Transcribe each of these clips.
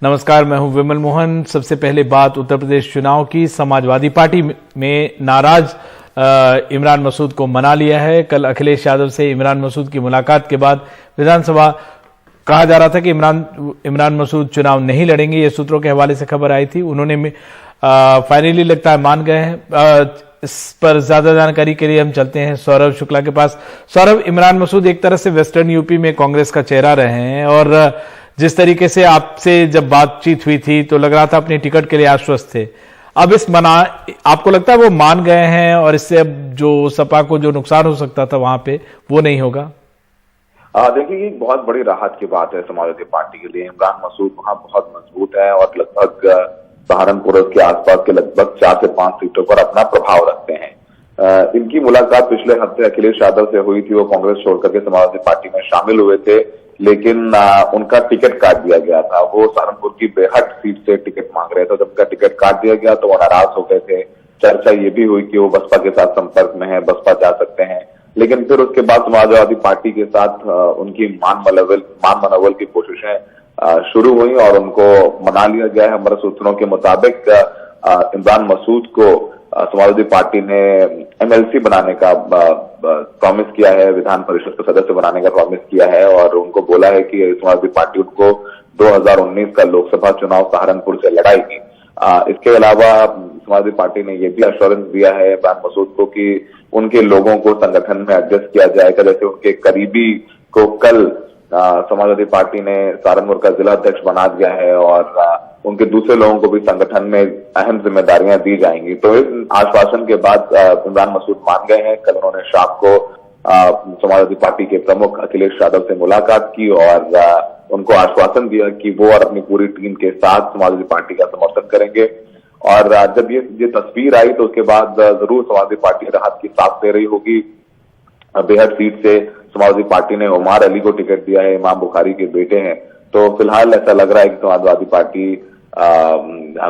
नमस्कार, मैं हूं विमल मोहन। सबसे पहले बात उत्तर प्रदेश चुनाव की। समाजवादी पार्टी में नाराज इमरान मसूद को मना लिया है। कल अखिलेश यादव से इमरान मसूद की मुलाकात के बाद विधानसभा कहा जा रहा था कि इमरान मसूद चुनाव नहीं लड़ेंगे। ये सूत्रों के हवाले से खबर आई थी। उन्होंने फाइनली लगता है मान गए हैं। इस पर ज्यादा जानकारी के लिए हम चलते हैं सौरभ शुक्ला के पास। सौरभ, इमरान मसूद एक तरह से वेस्टर्न यूपी में कांग्रेस का चेहरा रहे हैं और जिस तरीके से आपसे जब बातचीत हुई थी तो लग रहा था अपनी टिकट के लिए आश्वस्त थे। अब आपको लगता है वो मान गए हैं और इससे अब जो सपा को जो नुकसान हो सकता था वहां पे वो नहीं होगा? देखिए, ये बहुत बड़ी राहत की बात है समाजवादी पार्टी के लिए। इमरान मसूद वहां बहुत मजबूत है और लगभग सहारनपुर के आसपास के लगभग 4 से 5 सीटों पर अपना प्रभाव रखते हैं। इनकी मुलाकात पिछले हफ्ते अखिलेश यादव से हुई थी। वो कांग्रेस छोड़कर के समाजवादी पार्टी में शामिल हुए थे, लेकिन उनका टिकट काट दिया गया था। वो सहारनपुर की बेहट सीट से टिकट मांग रहे थे। जब उनका टिकट काट दिया गया तो वो नाराज हो गए थे। चर्चा ये भी हुई कि वो बसपा के साथ संपर्क में है, बसपा जा सकते हैं, लेकिन फिर उसके बाद समाजवादी पार्टी के साथ उनकी मान मनोबल की कोशिशें शुरू हुई और उनको मना लिया गया है। हमारे सूत्रों के मुताबिक इमरान मसूद को समाजवादी पार्टी ने एमएलसी बनाने का प्रॉमिस किया है, विधान परिषद के सदस्य बनाने का प्रॉमिस किया है और उनको बोला है कि समाजवादी पार्टी उनको 2019 का लोकसभा चुनाव सहारनपुर से लड़ाएगी। इसके अलावा समाजवादी पार्टी ने यह भी एश्योरेंस दिया है इमरान मसूद को कि उनके लोगों को संगठन में एडजस्ट किया जाएगा। जैसे उनके करीबी को कल समाजवादी पार्टी ने सहारनपुर का जिला अध्यक्ष बना दिया है और उनके दूसरे लोगों को भी संगठन में अहम जिम्मेदारियां दी जाएंगी। तो इस आश्वासन के बाद इमरान मसूद मान गए हैं। कल उन्होंने शाम को समाजवादी पार्टी के प्रमुख अखिलेश यादव से मुलाकात की और उनको आश्वासन दिया कि वो और अपनी पूरी टीम के साथ समाजवादी पार्टी का समर्थन करेंगे। और जब ये तस्वीर आई तो उसके बाद जरूर समाजवादी पार्टी राहत की सांस ले रही होगी। बेहद सीट से समाजवादी पार्टी ने उमर अली को टिकट दिया है, इमाम बुखारी के बेटे हैं। तो फिलहाल ऐसा लग रहा है कि समाजवादी पार्टी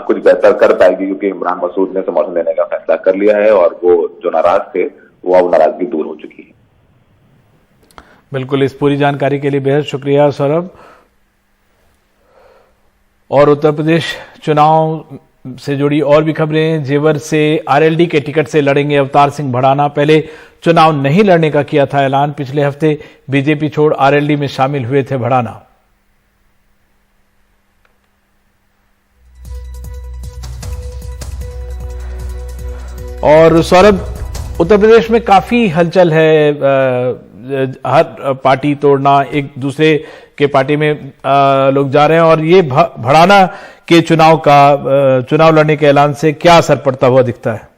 कुछ बेहतर कर पाएगी क्योंकि इमरान मसूद ने समर्थन देने का फैसला कर लिया है और वो जो नाराज थे वो अब नाराजगी दूर हो चुकी है। बिल्कुल, इस पूरी जानकारी के लिए बेहद शुक्रिया सौरभ। और उत्तर प्रदेश चुनाव से जुड़ी और भी खबरें। जेवर से आरएलडी के टिकट से लड़ेंगे अवतार सिंह भड़ाना। पहले चुनाव नहीं लड़ने का किया था ऐलान। पिछले हफ्ते बीजेपी छोड़ आरएलडी में शामिल हुए थे भड़ाना। और सौरभ, उत्तर प्रदेश में काफी हलचल है। हर पार्टी तोड़ना, एक दूसरे के पार्टी में लोग जा रहे हैं और ये भड़ाना के चुनाव लड़ने के ऐलान से क्या असर पड़ता हुआ दिखता है?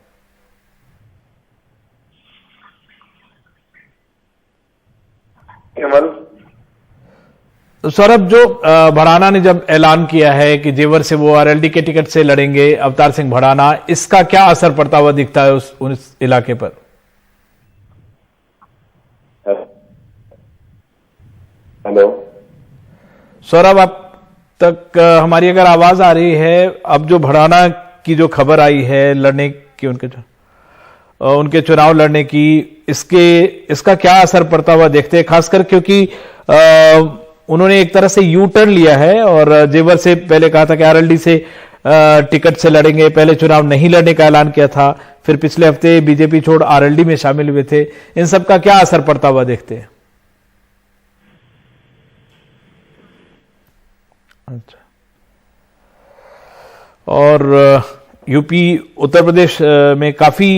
सौरभ, जो भड़ाना ने जब ऐलान किया है कि जेवर से वो आरएलडी के टिकट से लड़ेंगे अवतार सिंह भड़ाना, इसका क्या असर पड़ता हुआ दिखता है उस इलाके पर? हेलो सौरभ, अब तक हमारी अगर आवाज आ रही है? अब जो भड़ाना की जो खबर आई है लड़ने की, उनके चुनाव लड़ने की, इसका क्या असर पड़ता हुआ देखते हैं? खासकर क्योंकि उन्होंने एक तरह से यू टर्न लिया है और जेवर से पहले कहा था कि आरएलडी से टिकट से लड़ेंगे। पहले चुनाव नहीं लड़ने का ऐलान किया था, फिर पिछले हफ्ते बीजेपी छोड़ आरएलडी में शामिल हुए थे। इन सब का क्या असर पड़ता हुआ देखते हैं? अच्छा, और यूपी उत्तर प्रदेश में काफी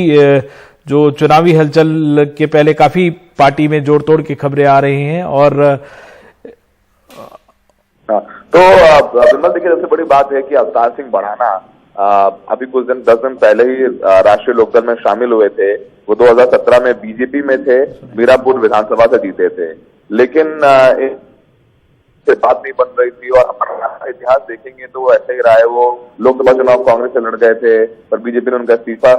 जो चुनावी हलचल के पहले काफी पार्टी में जोड़ तोड़ की खबरें आ रही हैं। और तो विमल, देखिए, सबसे बड़ी बात है कि अवतार सिंह भड़ाना अभी कुछ 10 दिन पहले ही राष्ट्रीय लोकदल में शामिल हुए थे। वो 2017 में बीजेपी में थे, मीरापुर विधानसभा से जीते थे, लेकिन से बात नहीं बन रही थी। और हमारा इतिहास देखेंगे तो वो ऐसा ही रहा है। वो लोकसभा चुनाव कांग्रेस से लड़ गए थे पर बीजेपी ने उनका इस्तीफा,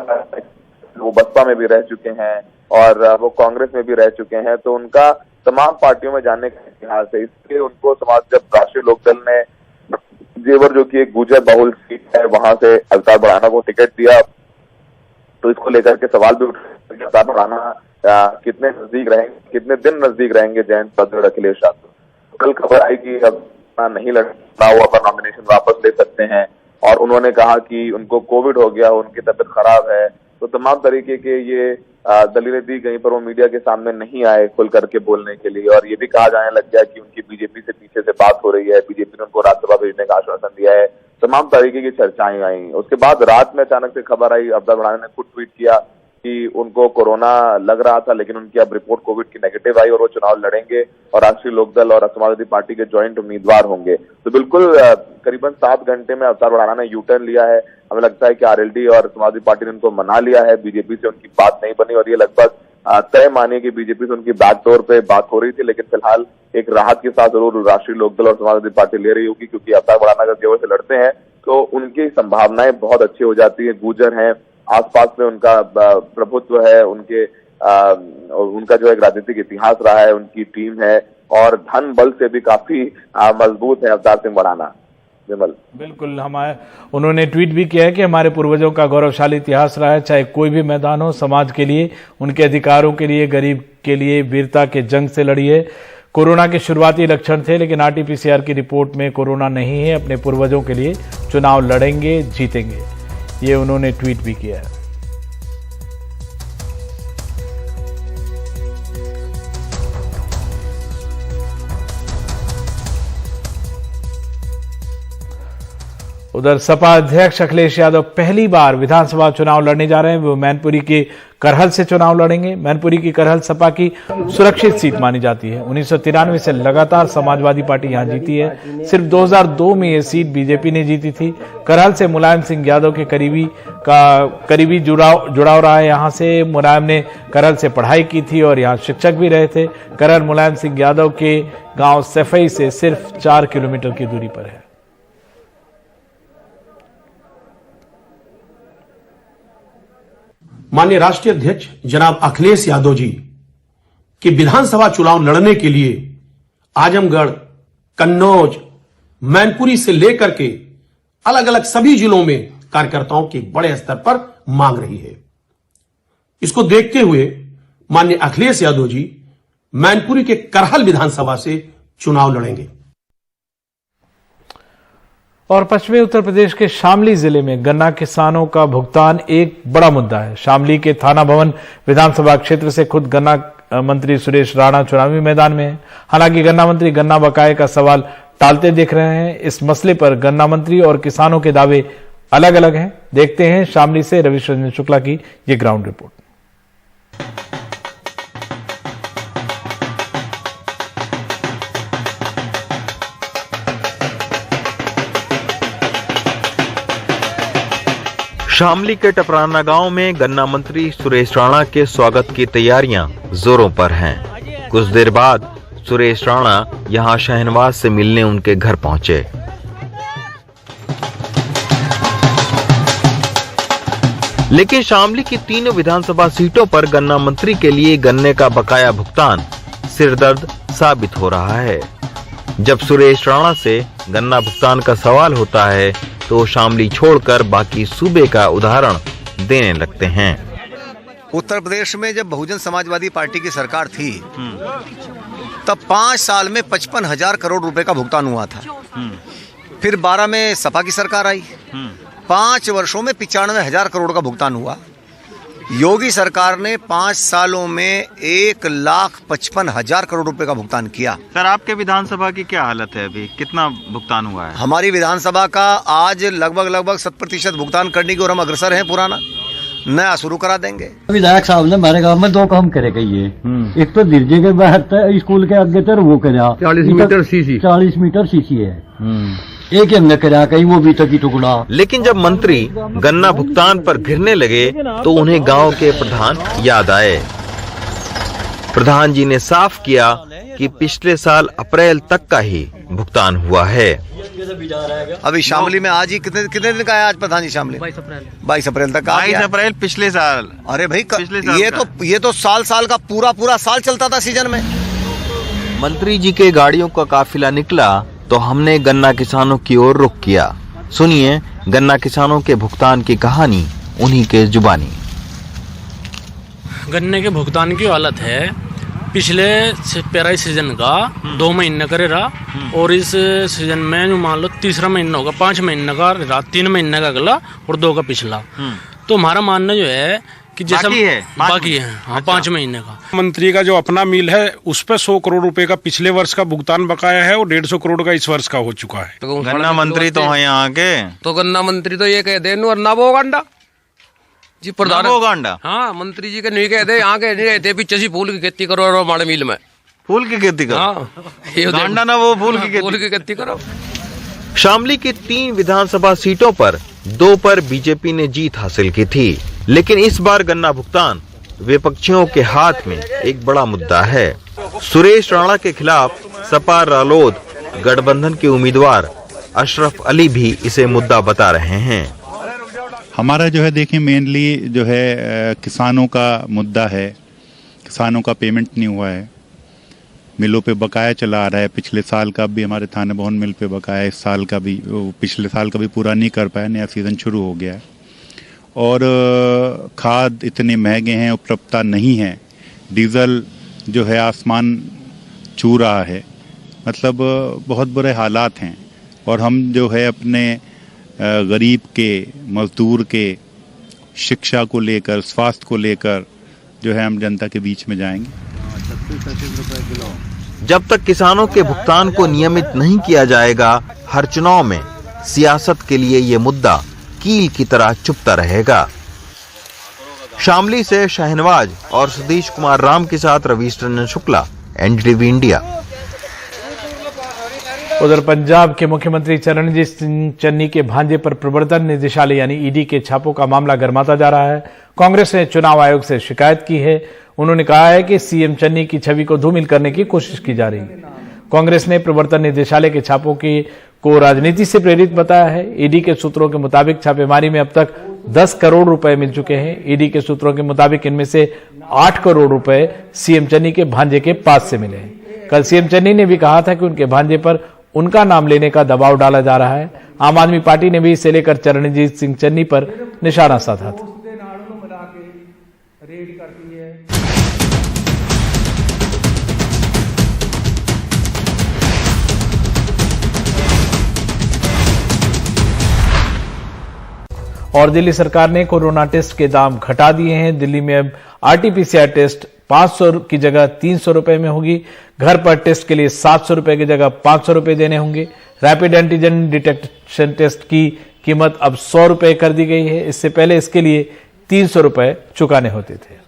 वो बसपा में भी रह चुके हैं और वो कांग्रेस में भी रह चुके हैं। तो उनका तमाम पार्टियों में जाने का इतिहास है। इसलिए उनको जब राष्ट्रीय लोकदल ने जेवर, जो कि एक गुर्जर बहुल सीट है, वहां से अवतार भड़ाना को टिकट दिया, तो इसको लेकर के सवाल भी उठे कि अवतार भड़ाना कितने दिन नजदीक रहेंगे जयंत पाटिल और अखिलेश यादव। कल खबर आई कि अब नहीं लड़ना हुआ पर नॉमिनेशन वापस ले सकते हैं। और उन्होंने कहा कि उनको कोविड हो गया, उनकी तबीयत खराब है, तो तमाम तरीके के ये दलीलें दी गई, पर वो मीडिया के सामने नहीं आए खुल करके बोलने के लिए। और ये भी कहा जाने लग गया कि उनकी बीजेपी से पीछे से बात हो रही है, बीजेपी ने उनको राज्यसभा भेजने का आश्वासन दिया है, तमाम तरीके की चर्चाएं आई। उसके बाद रात में अचानक से खबर आई, अब्दुल भड़ाना ने खुद ट्वीट किया कि उनको कोरोना लग रहा था, लेकिन उनकी अब रिपोर्ट कोविड की नेगेटिव आई और वो चुनाव लड़ेंगे और राष्ट्रीय लोकदल और समाजवादी पार्टी के ज्वाइंट उम्मीदवार होंगे। तो बिल्कुल करीबन 7 घंटे में अब्दुल भड़ाना ने यू टर्न लिया है। हमें लगता है कि आरएलडी और समाजवादी पार्टी ने उनको मना लिया है, बीजेपी से उनकी बात नहीं बनी और ये लगभग तय मानिए कि बीजेपी से उनकी बैकडोर पे बात हो रही थी। लेकिन फिलहाल एक राहत के साथ जरूर राष्ट्रीय लोकदल और समाजवादी पार्टी ले रही होगी, क्योंकि अब्दुल भड़ाना अगर जेवर से लड़ते हैं तो उनकी संभावनाएं बहुत अच्छी हो जाती है। गुर्जर हैं, आसपास में उनका प्रभुत्व है, उनका जो एक राजनीतिक इतिहास रहा है, उनकी टीम है और धन बल से भी काफी मजबूत है अवतार सिंह भड़ाना। विमल, बिल्कुल, उन्होंने ट्वीट भी किया है कि हमारे पूर्वजों का गौरवशाली इतिहास रहा है, चाहे कोई भी मैदान हो, समाज के लिए, उनके अधिकारों के लिए, गरीब के लिए वीरता के जंग से लड़िए। कोरोना के शुरुआती लक्षण थे, लेकिन आरटीपीसीआर की रिपोर्ट में कोरोना नहीं है। अपने पूर्वजों के लिए चुनाव लड़ेंगे, जीतेंगे, ये उन्होंने ट्वीट भी किया है। उधर सपा अध्यक्ष अखिलेश यादव पहली बार विधानसभा चुनाव लड़ने जा रहे हैं। वो मैनपुरी के करहल से चुनाव लड़ेंगे। मैनपुरी की करहल सपा की सुरक्षित सीट मानी जाती है। 1993 से लगातार समाजवादी पार्टी यहां जीती है। सिर्फ 2002 में यह सीट बीजेपी ने जीती थी। करहल से मुलायम सिंह यादव के करीबी जुड़ाव रहा है। यहां से मुलायम ने करहल से पढ़ाई की थी और यहां शिक्षक भी रहे थे। करहल मुलायम सिंह यादव के गांव सफई से सिर्फ 4 किलोमीटर की दूरी पर है। माननीय राष्ट्रीय अध्यक्ष जनाब अखिलेश यादव जी कि विधानसभा चुनाव लड़ने के लिए आजमगढ़, कन्नौज, मैनपुरी से लेकर के अलग अलग सभी जिलों में कार्यकर्ताओं की बड़े स्तर पर मांग रही है। इसको देखते हुए माननीय अखिलेश यादव जी मैनपुरी के करहल विधानसभा से चुनाव लड़ेंगे। और पश्चिमी उत्तर प्रदेश के शामली जिले में गन्ना किसानों का भुगतान एक बड़ा मुद्दा है। शामली के थाना भवन विधानसभा क्षेत्र से खुद गन्ना मंत्री सुरेश राणा चुनावी मैदान में है। हालांकि गन्ना मंत्री गन्ना बकाये का सवाल टालते दिख रहे हैं। इस मसले पर गन्ना मंत्री और किसानों के दावे अलग अलग हैं। देखते हैं शामली से रविश रंजन शुक्ला की ये ग्राउंड रिपोर्ट। शामली के टपराना गांव में गन्ना मंत्री सुरेश राणा के स्वागत की तैयारियां जोरों पर हैं। कुछ देर बाद सुरेश राणा यहां शहनवाज से मिलने उनके घर पहुंचे। लेकिन शामली की तीनों विधानसभा सीटों पर गन्ना मंत्री के लिए गन्ने का बकाया भुगतान सिरदर्द साबित हो रहा है। जब सुरेश राणा से गन्ना भुगतान का सवाल होता है तो शामली छोड़कर बाकी सूबे का उदाहरण देने लगते हैं। उत्तर प्रदेश में जब बहुजन समाजवादी पार्टी की सरकार थी तब 5 साल में 55,000 करोड़ रुपए का भुगतान हुआ था। फिर 12 में सपा की सरकार आई, 5 वर्षों में 95,000 करोड़ का भुगतान हुआ। योगी सरकार ने 5 सालों में 1,55,000 करोड़ रुपए का भुगतान किया। सर, आपके विधानसभा की क्या हालत है अभी? कितना भुगतान हुआ है? हमारी विधानसभा का आज लगभग 100% भुगतान करने की ओर हम अग्रसर हैं। पुराना नया शुरू करा देंगे। विधायक साहब ने हमारे गांव में 2 काम करे गई है। एक तो दिर्जे के बाहर स्कूल के आगे तर वो करा 40 मीटर सीसी है। एक हमने करा कहीं वो भी तकी टुकड़ा। लेकिन जब मंत्री गन्ना भुगतान पर घिरने लगे तो उन्हें गांव के प्रधान याद आए। प्रधान जी ने साफ किया कि पिछले साल अप्रैल तक का ही भुगतान हुआ है। अभी शामली में आज ही कितने दिन का है आज प्रधान जी? शामली 22 अप्रैल तक। 22 अप्रैल पिछले साल। अरे भाई ये तो साल का पूरा साल चलता था सीजन में। मंत्री जी के गाड़ियों का काफिला निकला तो हमने गन्ना किसानों की ओर रुख किया। सुनिए गन्ना किसानों के भुगतान की कहानी उन्हीं के जुबानी। गन्ने के भुगतान की हालत है पिछले पेराई सीजन का 2 महीने का रहा और इस सीजन में जो मान लो तीसरा महीना होगा, 5 महीने का रहा, 3 महीने का अगला और 2 का पिछला। तो हमारा मानना जो है कि जैसा बाकी है हाँ, 5 महीने का। मंत्री का जो अपना मिल है उस पर 100 करोड़ रुपए का पिछले वर्ष का भुगतान बकाया है और 150 करोड़ का इस वर्ष का हो चुका है। तो गन्ना मंत्री तो है यहाँ के, तो गन्ना मंत्री तो ये कह दे ना वो गांडा जी प्रधान गांडा। हाँ मंत्री जी के नहीं कहते, यहाँ के नहीं कहते पीछे से फूल की खेती करो और हमारे मिल में फूल की खेती करो। हाँ गांडा ना वो फूल की खेती करो। शामली की 3 विधानसभा सीटों पर 2 पर बीजेपी ने जीत हासिल की थी, लेकिन इस बार गन्ना भुगतान विपक्षियों के हाथ में एक बड़ा मुद्दा है। सुरेश राणा के खिलाफ सपा रालोद गठबंधन के उम्मीदवार अशरफ अली भी इसे मुद्दा बता रहे हैं। हमारा जो है देखिए मेनली जो है किसानों का मुद्दा है। किसानों का पेमेंट नहीं हुआ है, मिलों पे बकाया चला आ रहा है। पिछले साल का भी हमारे थाने भवन मिल पे बकाया, इस साल का भी, पिछले साल का भी पूरा नहीं कर पाया, नया सीजन शुरू हो गया है। और खाद इतने महंगे हैं, उपलब्धता नहीं है, डीजल जो है आसमान छू रहा है, मतलब बहुत बुरे हालात हैं। और हम जो है अपने गरीब के, मजदूर के शिक्षा को लेकर, स्वास्थ्य को लेकर जो है हम जनता के बीच में जाएंगे। जब तक किसानों के भुगतान को नियमित नहीं किया जाएगा, हर चुनाव में सियासत के लिए ये मुद्दा कील की तरह चुभता रहेगा। शामली से शाहनवाज और सतीश कुमार राम के साथ रवीश रंजन शुक्ला, एनडीटीवी इंडिया। उधर पंजाब के मुख्यमंत्री चरणजीत सिंह चन्नी के भांजे पर प्रवर्तन निदेशालय यानी ईडी के छापों का मामला गर्माता जा रहा है। कांग्रेस ने चुनाव आयोग से शिकायत की है। उन्होंने कहा है कि सीएम चन्नी की छवि को धूमिल करने की कोशिश की जा रही है। कांग्रेस ने प्रवर्तन निदेशालय के छापों को राजनीति से प्रेरित बताया है। ईडी के सूत्रों के मुताबिक छापेमारी में अब तक 10 करोड़ रुपए मिल चुके हैं। ईडी के सूत्रों के मुताबिक इनमें से 8 करोड़ रुपए सीएम चन्नी के भांजे के पास से मिले हैं। कल सीएम चन्नी ने भी कहा था कि उनके भांजे पर उनका नाम लेने का दबाव डाला जा रहा है। आम आदमी पार्टी ने भी इसे लेकर चरणजीत सिंह चन्नी पर निशाना साधा था। और दिल्ली सरकार ने कोरोना टेस्ट के दाम घटा दिए हैं। दिल्ली में अब आरटीपीसीआर टेस्ट 500 की जगह 300 रुपए में होगी। घर पर टेस्ट के लिए 700 रुपए की जगह 500 रुपए देने होंगे। रैपिड एंटीजन डिटेक्शन टेस्ट की कीमत अब 100 रुपए कर दी गई है। इससे पहले इसके लिए 300 रुपए चुकाने होते थे।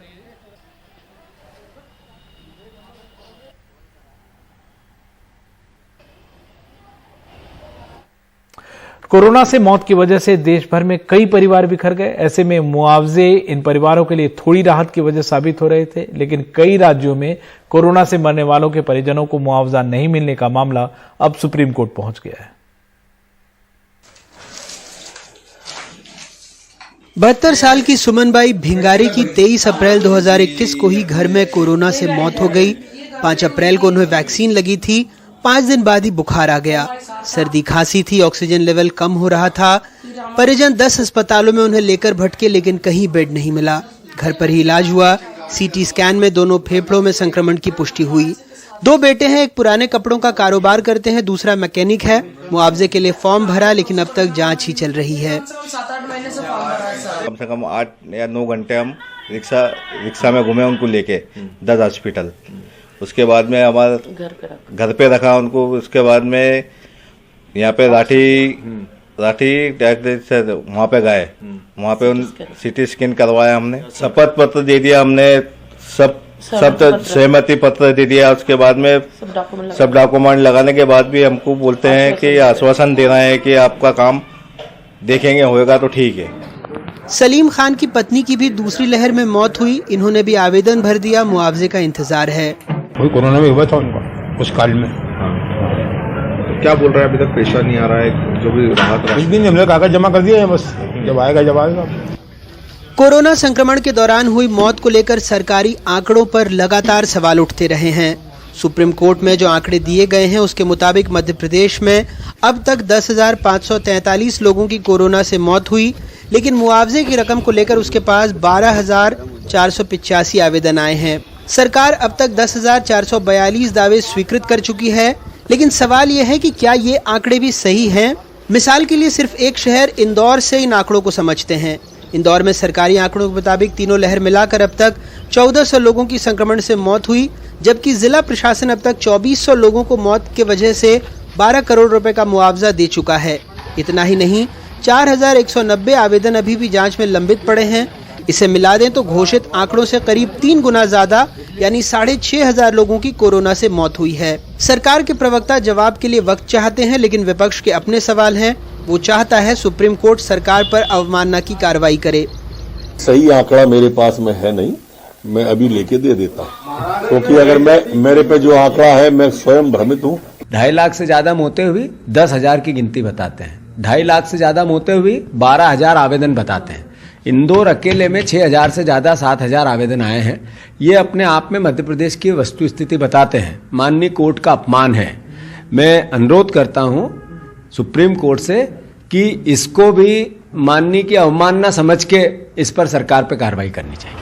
कोरोना से मौत की वजह से देश भर में कई परिवार बिखर गए। ऐसे में मुआवजे इन परिवारों के लिए थोड़ी राहत की वजह साबित हो रहे थे, लेकिन कई राज्यों में कोरोना से मरने वालों के परिजनों को मुआवजा नहीं मिलने का मामला अब सुप्रीम कोर्ट पहुंच गया है। 72 साल की सुमनबाई भिंगारी की 23 अप्रैल 2021 को ही घर में कोरोना से मौत हो गई। 5 अप्रैल को उन्हें वैक्सीन लगी थी। 5 दिन बाद ही बुखार आ गया, सर्दी खांसी थी, ऑक्सीजन लेवल कम हो रहा था। परिजन 10 अस्पतालों में उन्हें लेकर भटके, लेकिन कहीं बेड नहीं मिला। घर पर ही इलाज हुआ। सीटी स्कैन में दोनों फेफड़ों में संक्रमण की पुष्टि हुई। 2 बेटे हैं, एक पुराने कपड़ों का कारोबार करते हैं, दूसरा मैकेनिक है। मुआवजे के लिए फॉर्म भरा, लेकिन अब तक जांच ही चल रही है। कम से कम 8 या 9 घंटे हम रिक्शा में घूमे उनको लेके 10 हॉस्पिटल। उसके बाद में हमारे घर पे रखा उनको। उसके बाद में यहाँ पे राठी से वहाँ पे गए, वहाँ पे उन सीटी स्कैन करवाया हमने, शपथ पत्र दे दिया हमने, सब सहमति पत्र दे दिया। उसके बाद में सब डॉक्यूमेंट लगाने के बाद भी हमको बोलते हैं कि आश्वासन दे रहे हैं कि आपका काम देखेंगे, होएगा तो ठीक है। सलीम खान की पत्नी की भी दूसरी लहर में मौत हुई। इन्होंने भी आवेदन भर दिया, मुआवजे का इंतजार है। कोरोना में हुआ था उनका उस काल में। तो क्या बोल रहा है, अभी तक पैसा नहीं आ रहा है, जो भी राहत कुछ भी नहीं, हमने कागज जमा कर दिया है, बस जब आएगा। कोरोना संक्रमण के दौरान हुई मौत को लेकर सरकारी आंकड़ों पर लगातार सवाल उठते रहे हैं। सुप्रीम कोर्ट में जो आंकड़े दिए गए हैं उसके मुताबिक मध्य प्रदेश में अब तक 10,543 लोगों की कोरोना से मौत हुई, लेकिन मुआवजे की रकम को लेकर उसके पास 12,485 आवेदन आए हैं। सरकार अब तक 10,442 दावे स्वीकृत कर चुकी है, लेकिन सवाल यह है कि क्या ये आंकड़े भी सही हैं? मिसाल के लिए सिर्फ एक शहर इंदौर से इन आंकड़ों को समझते हैं। इंदौर में सरकारी आंकड़ों के मुताबिक तीनों लहर मिलाकर अब तक 1400 लोगों की संक्रमण से मौत हुई, जबकि जिला प्रशासन अब तक 2400 लोगों को मौत के वजह से 12 करोड़ रुपए का मुआवजा दे चुका है। इतना ही नहीं, 4190 आवेदन अभी भी जांच में लंबित पड़े हैं। इसे मिला दें तो घोषित आंकड़ों से करीब 3 गुना ज्यादा यानी 6500 लोगों की कोरोना से मौत हुई है। सरकार के प्रवक्ता जवाब के लिए वक्त चाहते हैं, लेकिन विपक्ष के अपने सवाल हैं। वो चाहता है सुप्रीम कोर्ट सरकार पर अवमानना की कार्रवाई करे। सही आंकड़ा मेरे पास में है नहीं, मैं अभी लेके दे देता हूँ, क्योंकि अगर मेरे पे जो आंकड़ा है मैं स्वयं भ्रमित हूँ। 2.5 लाख से ज्यादा मौतें हुई 10,000 की गिनती बताते हैं। 2.5 लाख से ज्यादा मौतें हुई 12,000 आवेदन बताते हैं। इंदौर अकेले में 6,000 से ज्यादा 7,000 आवेदन आए हैं। ये अपने आप में मध्य प्रदेश की वस्तु स्थिति बताते हैं। माननीय कोर्ट का अपमान है। मैं अनुरोध करता हूं सुप्रीम कोर्ट से कि इसको भी माननीय की अवमानना समझ के इस पर सरकार पर कार्रवाई करनी चाहिए।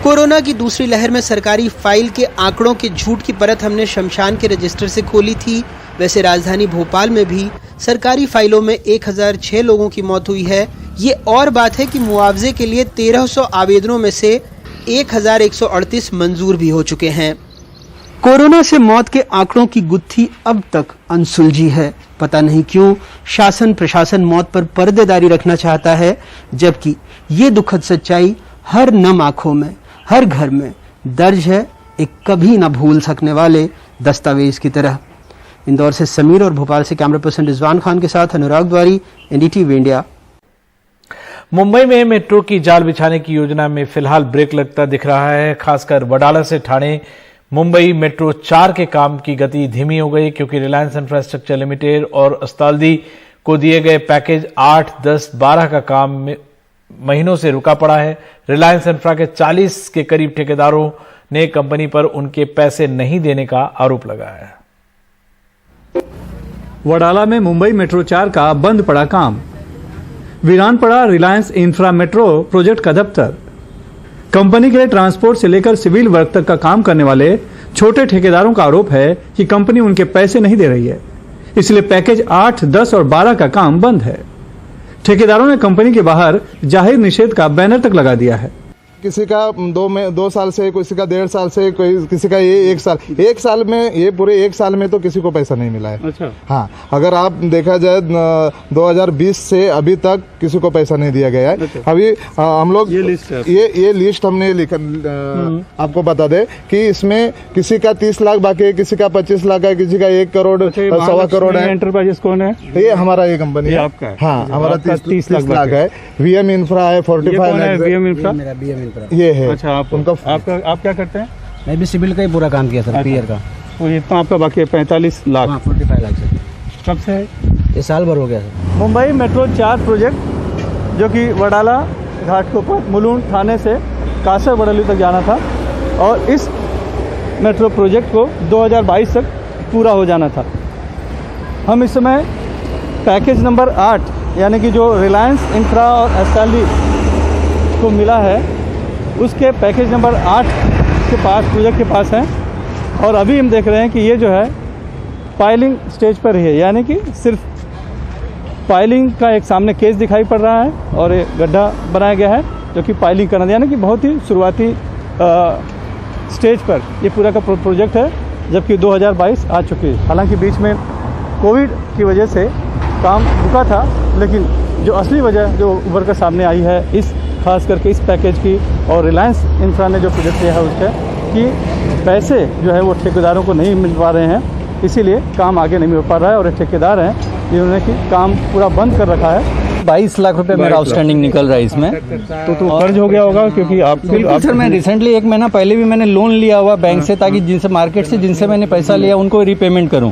कोरोना की दूसरी लहर में सरकारी फाइल के आंकड़ों के झूठ की परत हमने शमशान के रजिस्टर से खोली थी। वैसे राजधानी भोपाल में भी सरकारी फाइलों में 1006 लोगों की मौत हुई है। ये और बात है कि मुआवजे के लिए 1300 आवेदनों में से 1138 मंजूर भी हो चुके हैं। कोरोना से मौत के आंकड़ों की गुत्थी अब तक अनसुलझी है। पता नहीं क्यों शासन प्रशासन मौत पर पर्देदारी रखना चाहता है, जबकि ये दुखद सच्चाई हर नम आंखों में, हर घर में दर्ज है, एक कभी न भूल सकने वाले दस्तावेज की तरह। इंदौर से समीर और भोपाल से कैमरा पर्सन रिजवान खान के साथ अनुराग द्वारी, एनडीटीवी इंडिया। मुंबई में मेट्रो की जाल बिछाने की योजना में फिलहाल ब्रेक लगता दिख रहा है। खासकर वडाला से ठाणे मुंबई मेट्रो 4 के काम की गति धीमी हो गई, क्योंकि रिलायंस इंफ्रास्ट्रक्चर लिमिटेड और अस्ताल्दी को दिए गए पैकेज 8, 10, 12 का काम महीनों से रुका पड़ा है। रिलायंस इंफ्रा के 40 के करीब ठेकेदारों ने कंपनी पर उनके पैसे नहीं देने का आरोप लगाया है। वडाला में मुंबई मेट्रो 4 का बंद पड़ा काम। वीरान पड़ा रिलायंस इंफ्रा मेट्रो प्रोजेक्ट का दफ्तर। कंपनी के लिए ट्रांसपोर्ट से लेकर सिविल वर्क तक का काम करने वाले छोटे ठेकेदारों का आरोप है कि कंपनी उनके पैसे नहीं दे रही है, इसलिए पैकेज 8, 10 और 12 का काम बंद है। ठेकेदारों ने कंपनी के बाहर जाहिर निषेध का बैनर तक लगा दिया है। किसी का 2 साल से, किसी का 1.5 साल से, किसी का ये 1 साल। 1 साल में, ये पूरे 1 साल में तो किसी को पैसा नहीं मिला है। अच्छा। हाँ, अगर आप देखा जाए 2020 से अभी तक किसी को पैसा नहीं दिया गया है। अच्छा। अभी हम लोग ये लिस्ट हमने आपको बता दे कि इसमें किसी का 30 लाख बाकी है, किसी का 25 लाख है, किसी का 1 करोड़, 1.25 करोड़ है। एंटरप्राइजेस कौन है? ये हमारा ये कंपनी है। आपका? हाँ, हमारा 30 लाख है। वीएम इंफ्रा है 45 वीएम इंफ्रा ये है। अच्छा, आप क्या करते हैं? मैं भी सिविल का ही पूरा काम किया सर, पीयर का। तो इतना आपका बाकी है 45 लाख? 45 लाख सर। कब से? ये साल भर हो गया सर। मुंबई मेट्रो 4 प्रोजेक्ट जो कि वडाला, घाटकोपर, मुलुंड, थाने से कासर बड़ौली तक जाना था, और इस मेट्रो प्रोजेक्ट को 2022 तक पूरा हो जाना था। हम इस समय पैकेज नंबर 8 यानी कि जो रिलायंस इंफ्रा और अस्ताल्दी को मिला है, उसके पैकेज नंबर 8 के पास, प्रोजेक्ट के पास हैं। और अभी हम देख रहे हैं कि ये जो है फाइलिंग स्टेज पर ही है, यानी कि सिर्फ फाइलिंग का एक सामने केस दिखाई पड़ रहा है और एक गड्ढा बनाया गया है जो कि फाइलिंग करना, यानी कि बहुत ही शुरुआती स्टेज पर ये पूरा का प्रोजेक्ट है, जबकि 2022 आ चुकी है। हालांकि बीच में कोविड की वजह से काम रुका था, लेकिन जो असली वजह जो उभर कर सामने आई है इस खास करके इस पैकेज की और रिलायंस इंफ्रा ने जो प्रोजेक्ट लिया है उसका, कि पैसे जो है वो ठेकेदारों को नहीं मिल पा रहे हैं, इसीलिए काम आगे नहीं हो पा रहा है। और ठेकेदार हैं जिन्होंने कि काम पूरा बंद कर रखा है। 22 लाख रुपए मेरा आउटस्टैंडिंग निकल रहा है इसमें। तो कर्ज हो गया होगा, क्योंकि आप बिल्कुल सर, मैं रिसेंटली 1 महीना पहले भी मैंने लोन लिया हुआ बैंक से, ताकि जिनसे मार्केट से जिनसे मैंने पैसा लिया उनको रीपेमेंट करूं।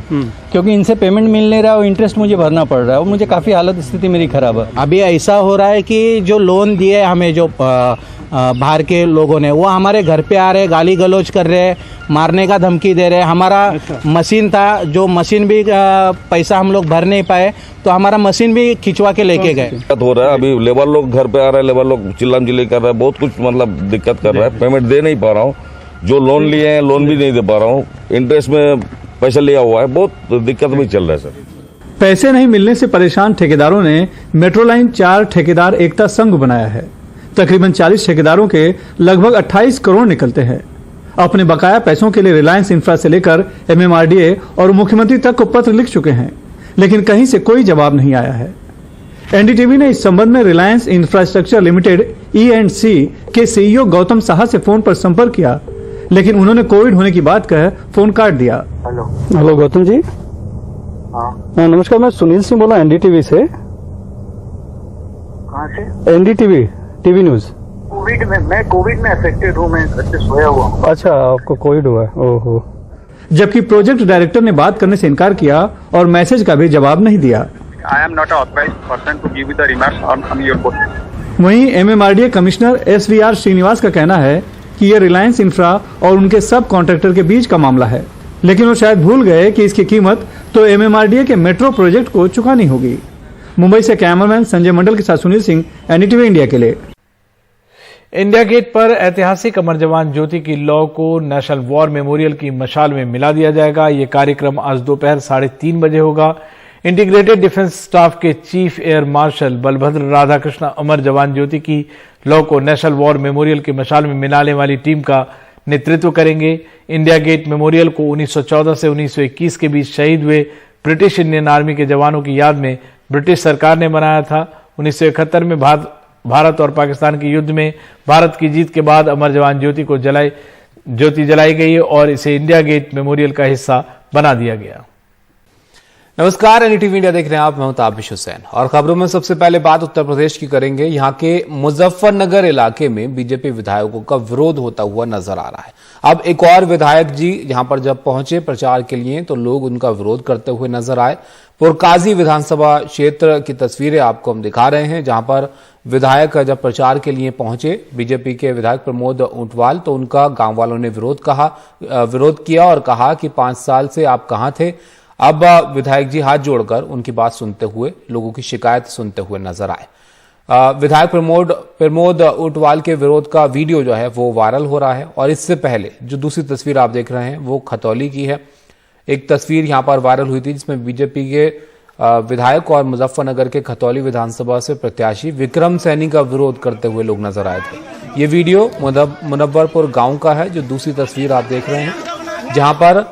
क्योंकि इनसे पेमेंट मिल नहीं रहा है और इंटरेस्ट मुझे भरना पड़ रहा है और मुझे काफ़ी हालत स्थिति मेरी खराब है। अभी ऐसा हो रहा है कि जो लोन दिए हमें जो बाहर के लोगों ने, वो हमारे घर पे आ रहे, गाली गलौज कर रहे, मारने का धमकी दे रहे। हमारा मशीन था, जो मशीन भी पैसा हम लोग भर नहीं पाए तो हमारा मशीन भी खिंचवा के लेके गए। दिक्कत हो रहा है, अभी लेबर लोग घर पे आ रहे हैं, लेबर लोग चिल्लाम चिल्ली कर रहे हैं, बहुत कुछ मतलब दिक्कत कर रहा है। पेमेंट दे नहीं पा रहा हूँ, जो लोन लिए हैं लोन भी नहीं दे पा रहा हूँ, इंटरेस्ट में पैसा लिया हुआ है, बहुत दिक्कत भी चल रहा है सर। पैसे नहीं मिलने से परेशान ठेकेदारों ने मेट्रो लाइन 4 ठेकेदार एकता संघ बनाया है। तकरीबन 40 ठेकेदारों के लगभग 28 करोड़ निकलते हैं। अपने बकाया पैसों के लिए रिलायंस इंफ्रा से लेकर MMRDA और मुख्यमंत्री तक को पत्र लिख चुके हैं, लेकिन कहीं से कोई जवाब नहीं आया है। NDTV ने इस संबंध में रिलायंस इंफ्रास्ट्रक्चर लिमिटेड E&C के CEO गौतम साहा से फोन पर संपर्क किया, लेकिन उन्होंने कोविड होने की बात कह फोन काट दिया। हेलो गौतम जी। हाँ नमस्कार, मैं सुनील सिंह बोला NDTV से। कहाँ से? NDTV TV news. मैं कोविड में अफेक्टेड हूँ, मैं घर पे सोया हुआ हूँ। अच्छा, आपको कोविड हुआ है? ओहो। जबकि प्रोजेक्ट डायरेक्टर ने बात करने से इनकार किया और मैसेज का भी जवाब नहीं दिया। I am not an authorized person to give you the remarks on your question. वहीं MMRDA कमिश्नर SVR श्रीनिवास का कहना है कि यह रिलायंस इंफ्रा और उनके सब कॉन्ट्रैक्टर के बीच का मामला है, लेकिन वो शायद भूल गए कि इसकी कीमत तो MMRDA के मेट्रो प्रोजेक्ट को चुकानी होगी। मुंबई से कैमरामैन संजय मंडल के साथ सुनील सिंह, NDTV इंडिया के लिए। इंडिया गेट पर ऐतिहासिक अमर जवान ज्योति की लौ को नेशनल वॉर मेमोरियल की मशाल में मिला दिया जाएगा। ये कार्यक्रम आज दोपहर 3:30 बजे होगा। इंटीग्रेटेड डिफेंस स्टाफ के chief air marshal Balbhadra Radhakrishna Amar Jawan Jyoti की लौ को नेशनल वॉर मेमोरियल की मशाल में मिलाने वाली टीम का नेतृत्व करेंगे। इंडिया गेट मेमोरियल को 1914 से 1921 के बीच शहीद हुए ब्रिटिश इंडियन आर्मी के जवानों की याद में ब्रिटिश सरकार ने बनाया था। 1971 में भारत और पाकिस्तान के युद्ध में भारत की जीत के बाद अमर जवान ज्योति जलाई गई और इसे इंडिया गेट मेमोरियल का हिस्सा बना दिया गया। नमस्कार, NDTV इंडिया देख रहे हैं आप, मैं हूं ताबिश हुसैन और खबरों में सबसे पहले बात उत्तर प्रदेश की करेंगे। यहां के मुजफ्फरनगर इलाके में बीजेपी विधायकों का विरोध होता हुआ नजर आ रहा है। अब एक और विधायक जी यहां पर जब पहुंचे प्रचार के लिए तो लोग उनका विरोध करते हुए नजर आए। पुरकाजी विधानसभा क्षेत्र की तस्वीरें आपको हम दिखा रहे हैं, जहां पर विधायक जब प्रचार के लिए पहुंचे बीजेपी के विधायक प्रमोद ऊंटवाल, तो उनका गांव वालों ने विरोध किया और कहा कि 5 साल से आप कहां थे। अब विधायक जी हाथ जोड़कर उनकी बात सुनते हुए, लोगों की शिकायत सुनते हुए नजर आए। विधायक प्रमोद ऊंटवाल के विरोध का वीडियो जो है वो वायरल हो रहा है और इससे पहले जो दूसरी तस्वीर आप देख रहे हैं वो खतौली की है। एक तस्वीर यहां पर वायरल हुई थी जिसमें बीजेपी के विधायक और मुजफ्फरनगर के खतौली विधानसभा से प्रत्याशी विक्रम सैनी का विरोध करते हुए लोग नजर आए थे। ये वीडियो मुनव्वरपुर गांव का है, जो दूसरी तस्वीर आप देख रहे हैं, जहां पर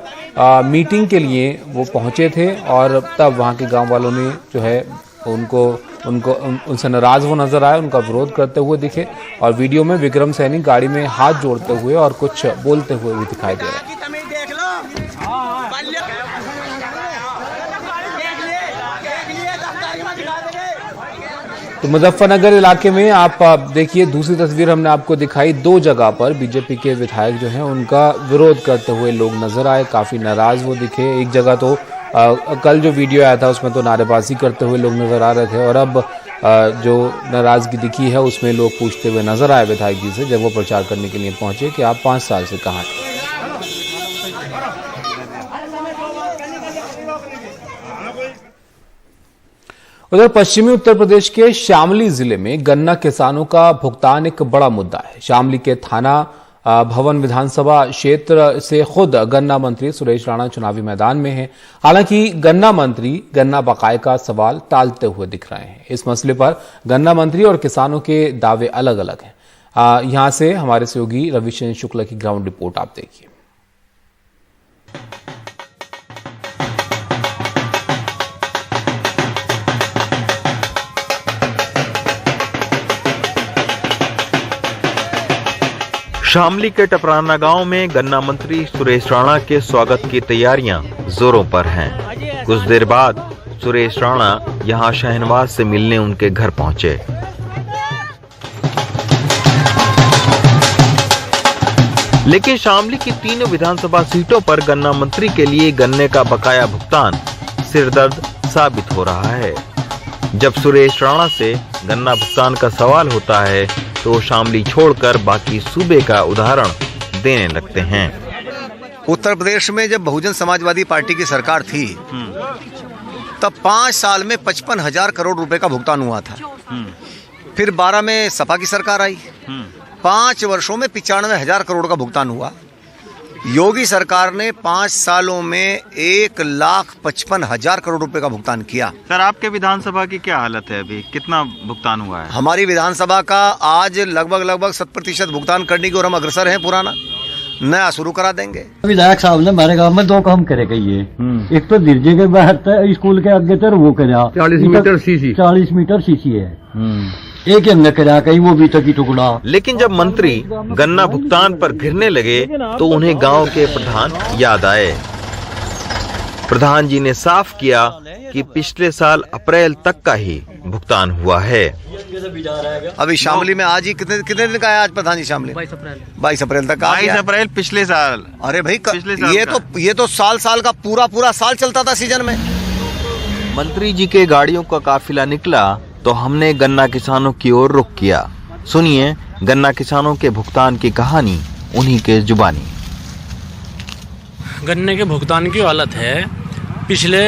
मीटिंग के लिए वो पहुंचे थे और तब वहां के गांव वालों ने जो है उनसे नाराज वो नजर आए, उनका विरोध करते हुए दिखे और वीडियो में विक्रम सैनी गाड़ी में हाथ जोड़ते हुए और कुछ बोलते हुए भी दिखाई दे रहे हैं। तो मुजफ्फरनगर इलाके में आप देखिए, दूसरी तस्वीर हमने आपको दिखाई, 2 जगह पर बीजेपी के विधायक जो हैं उनका विरोध करते हुए लोग नजर आए, काफी नाराज वो दिखे। एक जगह तो कल जो वीडियो आया था उसमें तो नारेबाजी करते हुए लोग नजर आ रहे थे और अब जो नाराजगी दिखी है उसमें लोग पूछते हुए नजर आए विधायक जी से, जब वो प्रचार करने के लिए पहुंचे, कि आप 5 साल से कहां थे। उधर पश्चिमी उत्तर प्रदेश के शामली जिले में गन्ना किसानों का भुगतान एक बड़ा मुद्दा है। शामली के थाना भवन विधानसभा क्षेत्र से खुद गन्ना मंत्री सुरेश राणा चुनावी मैदान में हैं। हालांकि गन्ना मंत्री गन्ना बकाये का सवाल टालते हुए दिख रहे हैं। इस मसले पर गन्ना मंत्री और किसानों के दावे अलग अलग हैं। यहां से हमारे सहयोगी रविशंकर शुक्ला की ग्राउंड रिपोर्ट आप देखिए। शामली के टपराना गांव में गन्ना मंत्री सुरेश राणा के स्वागत की तैयारियां जोरों पर हैं। कुछ देर बाद सुरेश राणा यहां शहनवाज से मिलने उनके घर पहुंचे। लेकिन शामली की तीनों विधानसभा सीटों पर गन्ना मंत्री के लिए गन्ने का बकाया भुगतान सिरदर्द साबित हो रहा है। जब सुरेश राणा से गन्ना भुगतान का सवाल होता है तो वो शामली छोड़कर बाकी सूबे का उदाहरण देने लगते हैं। उत्तर प्रदेश में जब बहुजन समाजवादी पार्टी की सरकार थी तब 5 साल में 55,000 करोड़ रुपए का भुगतान हुआ था। फिर 12 में सपा की सरकार आई, 5 वर्षों में 95,000 करोड़ का भुगतान हुआ। योगी सरकार ने 5 सालों में 1,55,000 करोड़ रुपए का भुगतान किया। सर, आपके विधानसभा की क्या हालत है अभी? कितना भुगतान हुआ है? हमारी विधानसभा का आज लगभग 100% भुगतान करने की ओर हम अग्रसर हैं। पुराना नया शुरू करा देंगे। विधायक साहब ने हमारे गांव में 2 काम करे गई है। एक तो दिर्जे के बाहर स्कूल के आगे तर वो करा 40 मीटर सीसी है। एक हमने करा कहीं वो भी तकी टुकड़ा। लेकिन जब मंत्री गन्ना भुगतान पर घिरने लगे तो उन्हें गांव के प्रधान याद आए। प्रधान जी ने साफ किया कि पिछले साल अप्रैल तक का ही भुगतान हुआ है। अभी शामली में आज ही कितने दिन का है आज प्रधान जी? शामली 22 अप्रैल तक। 22 अप्रैल पिछले साल। अरे भाई ये तो साल का पूरा साल चलता था सीजन में। मंत्री जी के गाड़ियों का काफिला निकला तो हमने गन्ना किसानों की ओर रुख किया। सुनिए गन्ना किसानों के भुगतान की कहानी उन्हीं के जुबानी। गन्ने के भुगतान की हालत है, पिछले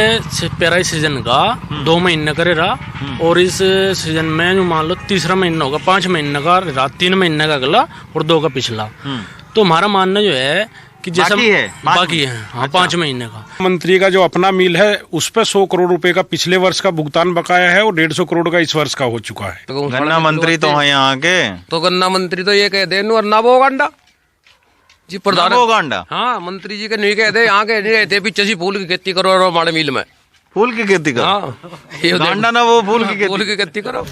पेराई सीजन का 2 महीने करे रहा और इस सीजन में जो मान लो तीसरा महीना होगा, 5 महीने का रहा, 3 महीने का अगला और 2 का पिछला। तो हमारा मानना जो है कि जैसा बाकी है हाँ, 5 महीने का। मंत्री का जो अपना मिल है उस पर 100 करोड़ रुपए का पिछले वर्ष का भुगतान बकाया है और 150 करोड़ का इस वर्ष का हो चुका है। गन्ना मंत्री तो है यहाँ के, तो गन्ना मंत्री तो ये कह दे नवो गांडा जी प्रधान गांडा। हाँ, मंत्री जी के नहीं कहते यहाँ के नहीं रहते, पीछे से फूल की खेती करो हमारे मिल में। फूल की खेती करो? हाँ, गांडा ना वो फूल की खेती करो।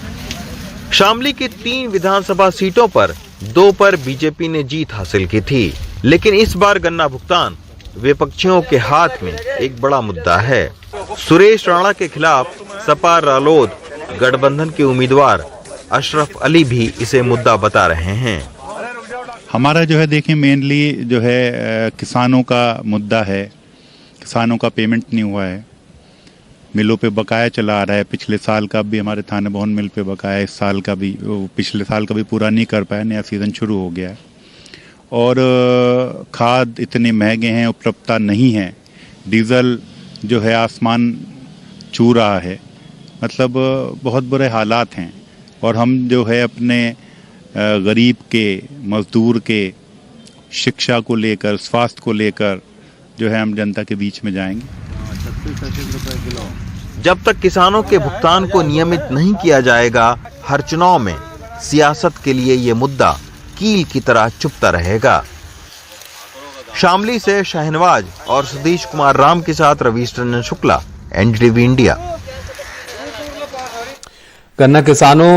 शामली की 3 विधानसभा सीटों पर 2 पर बीजेपी ने जीत हासिल की थी, लेकिन इस बार गन्ना भुगतान विपक्षियों के हाथ में एक बड़ा मुद्दा है। सुरेश राणा के खिलाफ सपा रालोद गठबंधन के उम्मीदवार अशरफ अली भी इसे मुद्दा बता रहे हैं। हमारा जो है देखिए मेनली जो है किसानों का मुद्दा है। किसानों का पेमेंट नहीं हुआ है, मिलों पे बकाया चला आ रहा है। पिछले साल का भी हमारे थाना भवन मिल पे बकाया, इस साल का भी, पिछले साल का भी पूरा नहीं कर पाया, नया सीज़न शुरू हो गया है। और खाद इतने महंगे हैं, उपलब्धता नहीं है, डीजल जो है आसमान छू रहा है, मतलब बहुत बुरे हालात हैं। और हम जो है अपने गरीब के, मजदूर के शिक्षा को लेकर, स्वास्थ्य को लेकर जो है हम जनता के बीच में जाएंगे। जब तक किसानों के भुगतान को नियमित नहीं किया जाएगा, हर चुनाव में सियासत के लिए ये मुद्दा कील की तरह चुभता रहेगा। शामली से शहनवाज और सतीश कुमार राम के साथ रवीश रंजन शुक्ला, एनडीटीवी इंडिया। गन्ना किसानों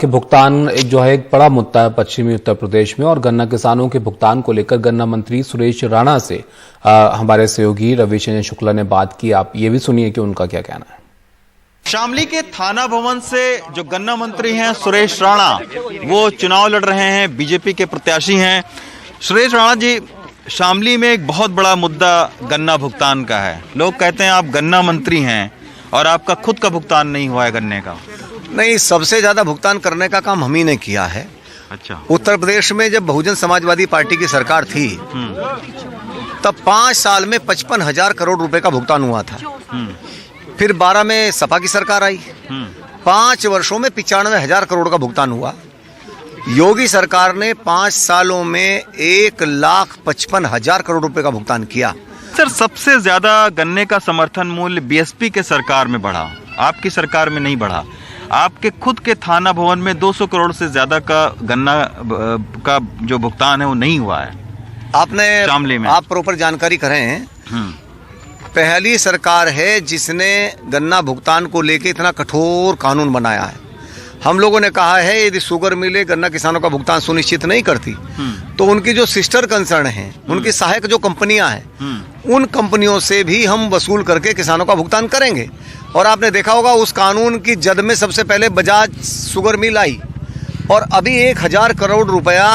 के भुगतान एक जो है एक बड़ा मुद्दा है पश्चिमी उत्तर प्रदेश में, और गन्ना किसानों के भुगतान को लेकर गन्ना मंत्री सुरेश राणा से हमारे सहयोगी रवीश रंजन शुक्ला ने बात की। आप ये भी सुनिए कि उनका क्या कहना है। शामली के थाना भवन से जो गन्ना मंत्री हैं सुरेश राणा, वो चुनाव लड़ रहे हैं, बीजेपी के प्रत्याशी हैं। सुरेश राणा जी, शामली में एक बहुत बड़ा मुद्दा गन्ना भुगतान का है। लोग कहते हैं आप गन्ना मंत्री हैं और आपका खुद का भुगतान नहीं हुआ है गन्ने का। नहीं, सबसे ज्यादा भुगतान करने का काम हम ही ने किया है। अच्छा। उत्तर प्रदेश में जब बहुजन समाजवादी पार्टी की सरकार थी तब 5 साल में 55,000 करोड़ रुपए का भुगतान हुआ था। फिर 12 में सपा की सरकार आई, 5 वर्षों में 95,000 करोड़ का भुगतान हुआ। योगी सरकार ने 5 सालों में 1,55,000 करोड़ रुपए का भुगतान किया। सर, सबसे ज्यादा गन्ने का समर्थन मूल्य बीएसपी के सरकार में बढ़ा, आपकी सरकार में नहीं बढ़ा। आपके खुद के थाना भवन में 200 करोड़ से ज्यादा का गन्ना का जो भुगतान है वो नहीं हुआ है। आपने शामली में आप प्रॉपर जानकारी करें, पहली सरकार है जिसने गन्ना भुगतान को लेकर इतना कठोर कानून बनाया है। हम लोगों ने कहा है यदि शुगर मिले गन्ना किसानों का भुगतान सुनिश्चित नहीं करती तो उनकी जो सिस्टर कंसर्न हैं, उनकी सहायक जो कंपनियां हैं, उन कंपनियों से भी हम वसूल करके किसानों का भुगतान करेंगे। और आपने देखा होगा उस कानून की जद में सबसे पहले बजाज शुगर मिल आई और अभी 1,000 करोड़ रुपया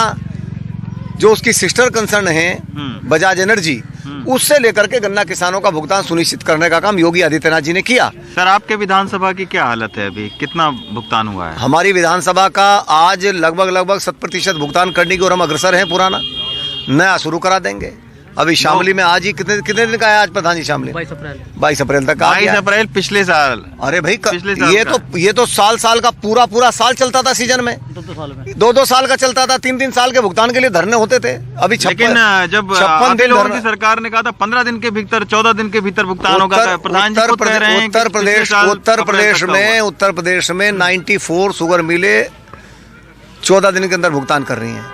जो उसकी सिस्टर कंसर्न है बजाज एनर्जी, उससे लेकर के गन्ना किसानों का भुगतान सुनिश्चित करने का काम योगी आदित्यनाथ जी ने किया। सर, आपके विधानसभा की क्या हालत है अभी, कितना भुगतान हुआ है? हमारी विधानसभा का आज लगभग 100% भुगतान करने की ओर हम अग्रसर हैं। पुराना नया शुरू करा देंगे। अभी शामली में आज ही कितने दिन का है आज प्रधान जी शामली? 22 अप्रैल तक। 22 अप्रैल पिछले साल। अरे भाई ये तो साल का पूरा साल चलता था सीजन में, 2 साल का चलता था। 3 साल के भुगतान के लिए धरने होते थे। अभी लेकिन जब 56 दिन की सरकार ने कहा था 15 दिन के भीतर 14 दिन के भीतर भुगतान होगा, प्रधान जी खुद कह रहे हैं उत्तर प्रदेश में 94 शुगर मिले 14 दिन के अंदर भुगतान कर रही हैं।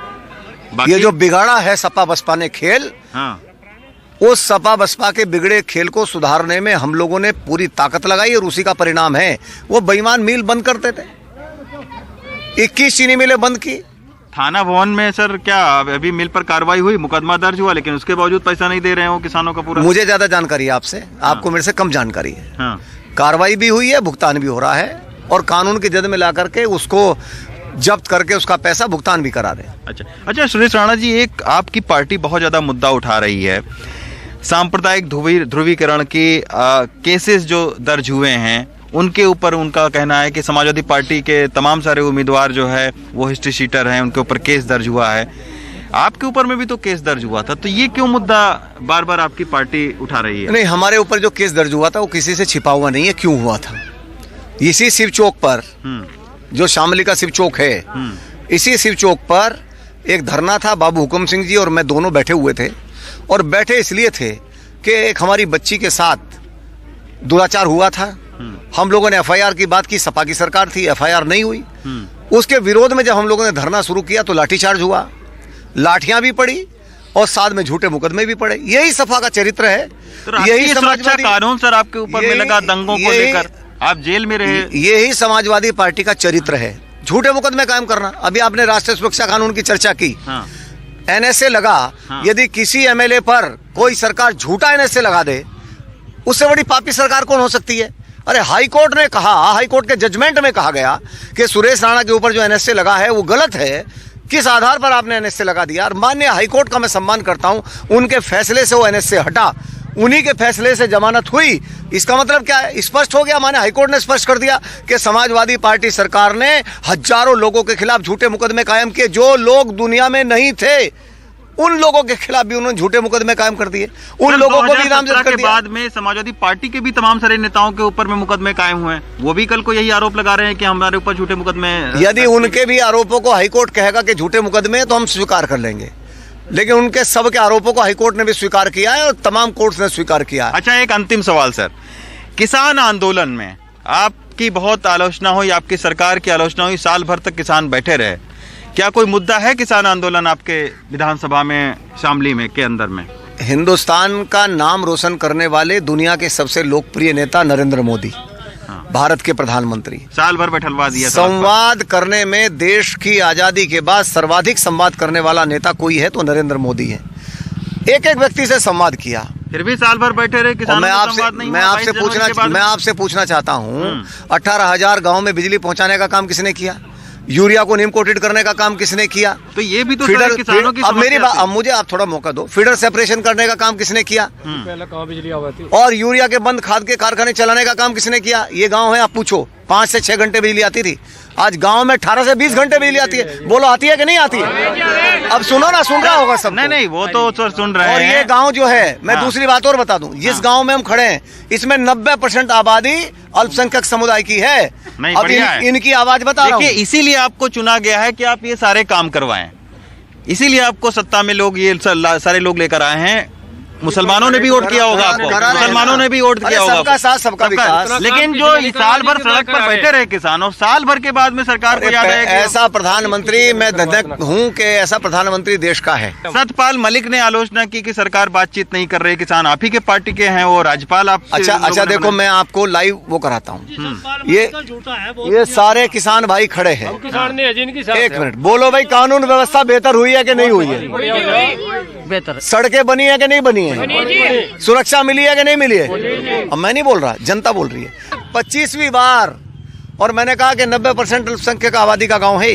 ये जो बिगाड़ा है सपा बसपा ने खेल, उस सपा बसपा के बिगड़े खेल को सुधारने में हम लोगों ने पूरी ताकत लगाई और उसी का परिणाम है वो बेईमान मिल बंद करते थे। 21 चीनी मिलें बंद की। थाना भवन में सर क्या अभी मिल पर कार्रवाई हुई, मुकदमा दर्ज हुआ, लेकिन उसके बावजूद पैसा नहीं दे रहे हो किसानों का पूरा? मुझे ज्यादा जानकारी है आपसे, आपको मेरे से कम जानकारी है। कार्रवाई भी हुई है, भुगतान भी हो रहा है और कानून की जद में ला करके उसको जब्त करके उसका पैसा भुगतान भी करा दे। अच्छा सुरेश राणा जी, एक आपकी पार्टी बहुत ज्यादा मुद्दा उठा रही है, सांप्रदायिक ध्रुवीकरण के केसेस जो दर्ज हुए हैं उनके ऊपर उनका कहना है कि समाजवादी पार्टी के तमाम सारे उम्मीदवार जो है वो हिस्ट्री शीटर हैं, उनके ऊपर केस दर्ज हुआ है। आपके ऊपर में भी तो केस दर्ज हुआ था, तो ये क्यों मुद्दा बार बार आपकी पार्टी उठा रही है? नहीं, हमारे ऊपर जो केस दर्ज हुआ था वो किसी से छिपा हुआ नहीं है। क्यों हुआ था? इसी शिव चौक पर, जो शामली का शिव चौक है, इसी शिव चौक पर एक धरना था। बाबू हुक्म सिंह जी और मैं दोनों बैठे हुए थे और बैठे इसलिए थे कि एक हमारी बच्ची के साथ दुराचार हुआ था। हम लोगों ने एफआईआर की बात की, सपा की सरकार थी, एफआईआर नहीं हुई। उसके विरोध में जब हम लोगों ने धरना शुरू किया तो लाठीचार्ज हुआ, लाठियां भी पड़ी और साथ में झूठे मुकदमे भी पड़े। यही सपा का चरित्र है। तो यही समाजवादी कानून सर आपके ऊपर में लगा, दंगों को लेकर आप जेल में रहे। यही समाजवादी पार्टी का चरित्र है, झूठे मुकदमे कायम करना। अभी आपने राष्ट्रीय सुरक्षा कानून की चर्चा की। एनएसए लगा, यदि किसी एमएलए पर कोई सरकार झूठा एनएसए लगा दे, उससे बड़ी पापी सरकार कौन हो सकती है? अरे हाईकोर्ट ने कहा, हाईकोर्ट के जजमेंट में कहा गया कि सुरेश राणा के ऊपर जो एनएसए लगा है वो गलत है। किस आधार पर आपने एनएसए लगा दिया? और माननीय हाईकोर्ट का मैं सम्मान करता हूं, उनके फैसले से वो एनएसए हटा, उन्हीं के फैसले से जमानत हुई। इसका मतलब क्या है? स्पष्ट हो गया। माने हाईकोर्ट ने स्पष्ट कर दिया कि समाजवादी पार्टी सरकार ने हजारों लोगों के खिलाफ झूठे मुकदमे कायम किए। जो लोग दुनिया में नहीं थे उन लोगों के खिलाफ भी उन्होंने झूठे मुकदमे कायम कर दिए, उन लोगों को भी नामजद कर दिया। बाद में समाजवादी पार्टी के भी तमाम सारे नेताओं के ऊपर में मुकदमे कायम हुए हैं, वो भी कल को यही आरोप लगा रहे हैं कि हमारे ऊपर झूठे मुकदमे। यदि उनके भी आरोपों को हाईकोर्ट कहेगा कि झूठे मुकदमे, तो हम स्वीकार कर लेंगे, लेकिन उनके सब के आरोपों को हाईकोर्ट ने भी स्वीकार किया है और तमाम कोर्ट ने स्वीकार किया है। अच्छा, एक अंतिम सवाल सर, किसान आंदोलन में आपकी बहुत आलोचना हुई, आपकी सरकार की आलोचना हुई, साल भर तक किसान बैठे रहे, क्या कोई मुद्दा है किसान आंदोलन आपके विधानसभा में, शामली में के अंदर में? हिंदुस्तान का नाम रोशन करने वाले दुनिया के सबसे लोकप्रिय नेता नरेंद्र मोदी, भारत के प्रधानमंत्री, साल भर बैठलवा दिया। संवाद करने में देश की आजादी के बाद सर्वाधिक संवाद करने वाला नेता कोई है तो नरेंद्र मोदी है। एक एक व्यक्ति से संवाद किया, फिर भी साल भर बैठे रहे किसानों मैं आपसे पूछना चाहता हूँ, 18,000 गाँव में बिजली पहुँचाने का काम किसने किया? यूरिया को नीम कोटेड करने का काम किसने किया? तो ये भी तो किसानों की अब मेरी बात, अब मुझे आप थोड़ा मौका दो। फीडर सेपरेशन करने का काम किसने किया? पहले कहाँ बिजली आती? और यूरिया के बंद खाद के कारखाने चलाने का काम किसने किया? ये गांव है, आप पूछो, 5 से 6 घंटे बिजली आती थी, आज गांव में 18 से 20 घंटे बिजली आती है। बोलो आती है कि नहीं आती है? अब सुनो ना, सुन रहा होगा सब। नहीं, वो तो सर सुन रहे हैं। और ये गांव जो है, मैं दूसरी बात और बता दूं, जिस गांव में हम खड़े हैं इसमें 90% आबादी अल्पसंख्यक समुदाय की है। अब इनकी आवाज बता रहा हूं। देखिए, इसीलिए आपको चुना गया है कि आप ये सारे काम करवाएं, इसीलिए आपको सत्ता में लोग ये सारे लोग लेकर आए हैं। मुसलमानों ने भी वोट किया होगा आपको, मुसलमानों ने भी वोट किया होगा, सबका साथ सबका विकास। लेकिन जो साल भर सड़क पर बैठे रहे किसान, और साल भर के बाद में सरकार को याद है कि ऐसा प्रधानमंत्री, मैं धन्य हूँ कि ऐसा प्रधानमंत्री देश का है। सतपाल मलिक ने आलोचना की कि सरकार बातचीत नहीं कर रही, किसान आप ही के पार्टी के हैं, वो राज्यपाल आप। अच्छा, देखो मैं आपको लाइव वो कराता हूँ। ये सारे किसान भाई खड़े हैं। एक मिनट, बोलो भाई, कानून व्यवस्था बेहतर हुई है कि नहीं हुई है? बेहतर। सड़कें बनी है कि नहीं बनी है? सुरक्षा मिली है कि नहीं मिली है? अब मैं नहीं बोल रहा, जनता बोल रही है। 25वीं बार, और मैंने कहा कि 90% अल्पसंख्यक आबादी का गांव है।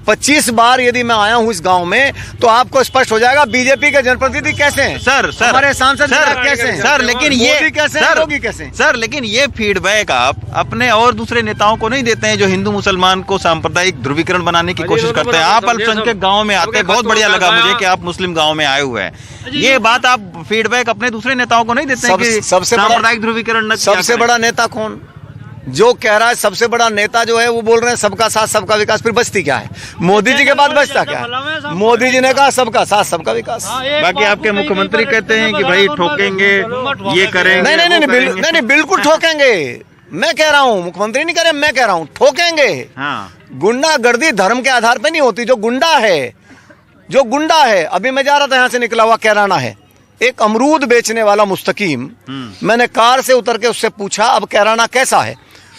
25 बार यदि मैं आया हूं इस गांव में तो आपको स्पष्ट हो जाएगा बीजेपी के जनप्रतिनिधि कैसे हैं। सर हमारे सांसद कैसे हैं सर, लेकिन ये कैसे हैं, योगी कैसे हैं? सर, लेकिन ये फीडबैक आप अपने और दूसरे नेताओं को नहीं देते हैं जो हिंदू मुसलमान को सांप्रदायिक ध्रुवीकरण बनाने की कोशिश करते हैं। आप अल्पसंख्यक गाँव में आते हैं, बहुत बढ़िया लगा मुझे कि आप मुस्लिम गाँव में आए हुए हैं। ये बात आप फीडबैक अपने दूसरे नेताओं को नहीं देते हैं कि सांप्रदायिक ध्रुवीकरण? सबसे बड़ा नेता कौन जो कह रहा है? सबसे बड़ा नेता जो है वो बोल रहे हैं सबका साथ सबका विकास, फिर बचती क्या है? मोदी जी के बाद बचता क्या है? मोदी जी ने कहा सबका साथ सबका विकास। बाकी आपके मुख्यमंत्री कहते हैं कि भाई ठोकेंगे, ये करेंगे। नहीं, बिल्कुल ठोकेंगे। मैं कह रहा हूँ, मुख्यमंत्री नहीं कह रहे, मैं कह रहा हूँ ठोकेंगे। गुंडागर्दी धर्म के आधार पर नहीं होती। जो गुंडा है, अभी मैं जा रहा था यहाँ से निकला हुआ कैराना है, एक अमरूद बेचने वाला मुस्तकीम, मैंने कार से उतर के उससे पूछा अब कैराना कैसा है,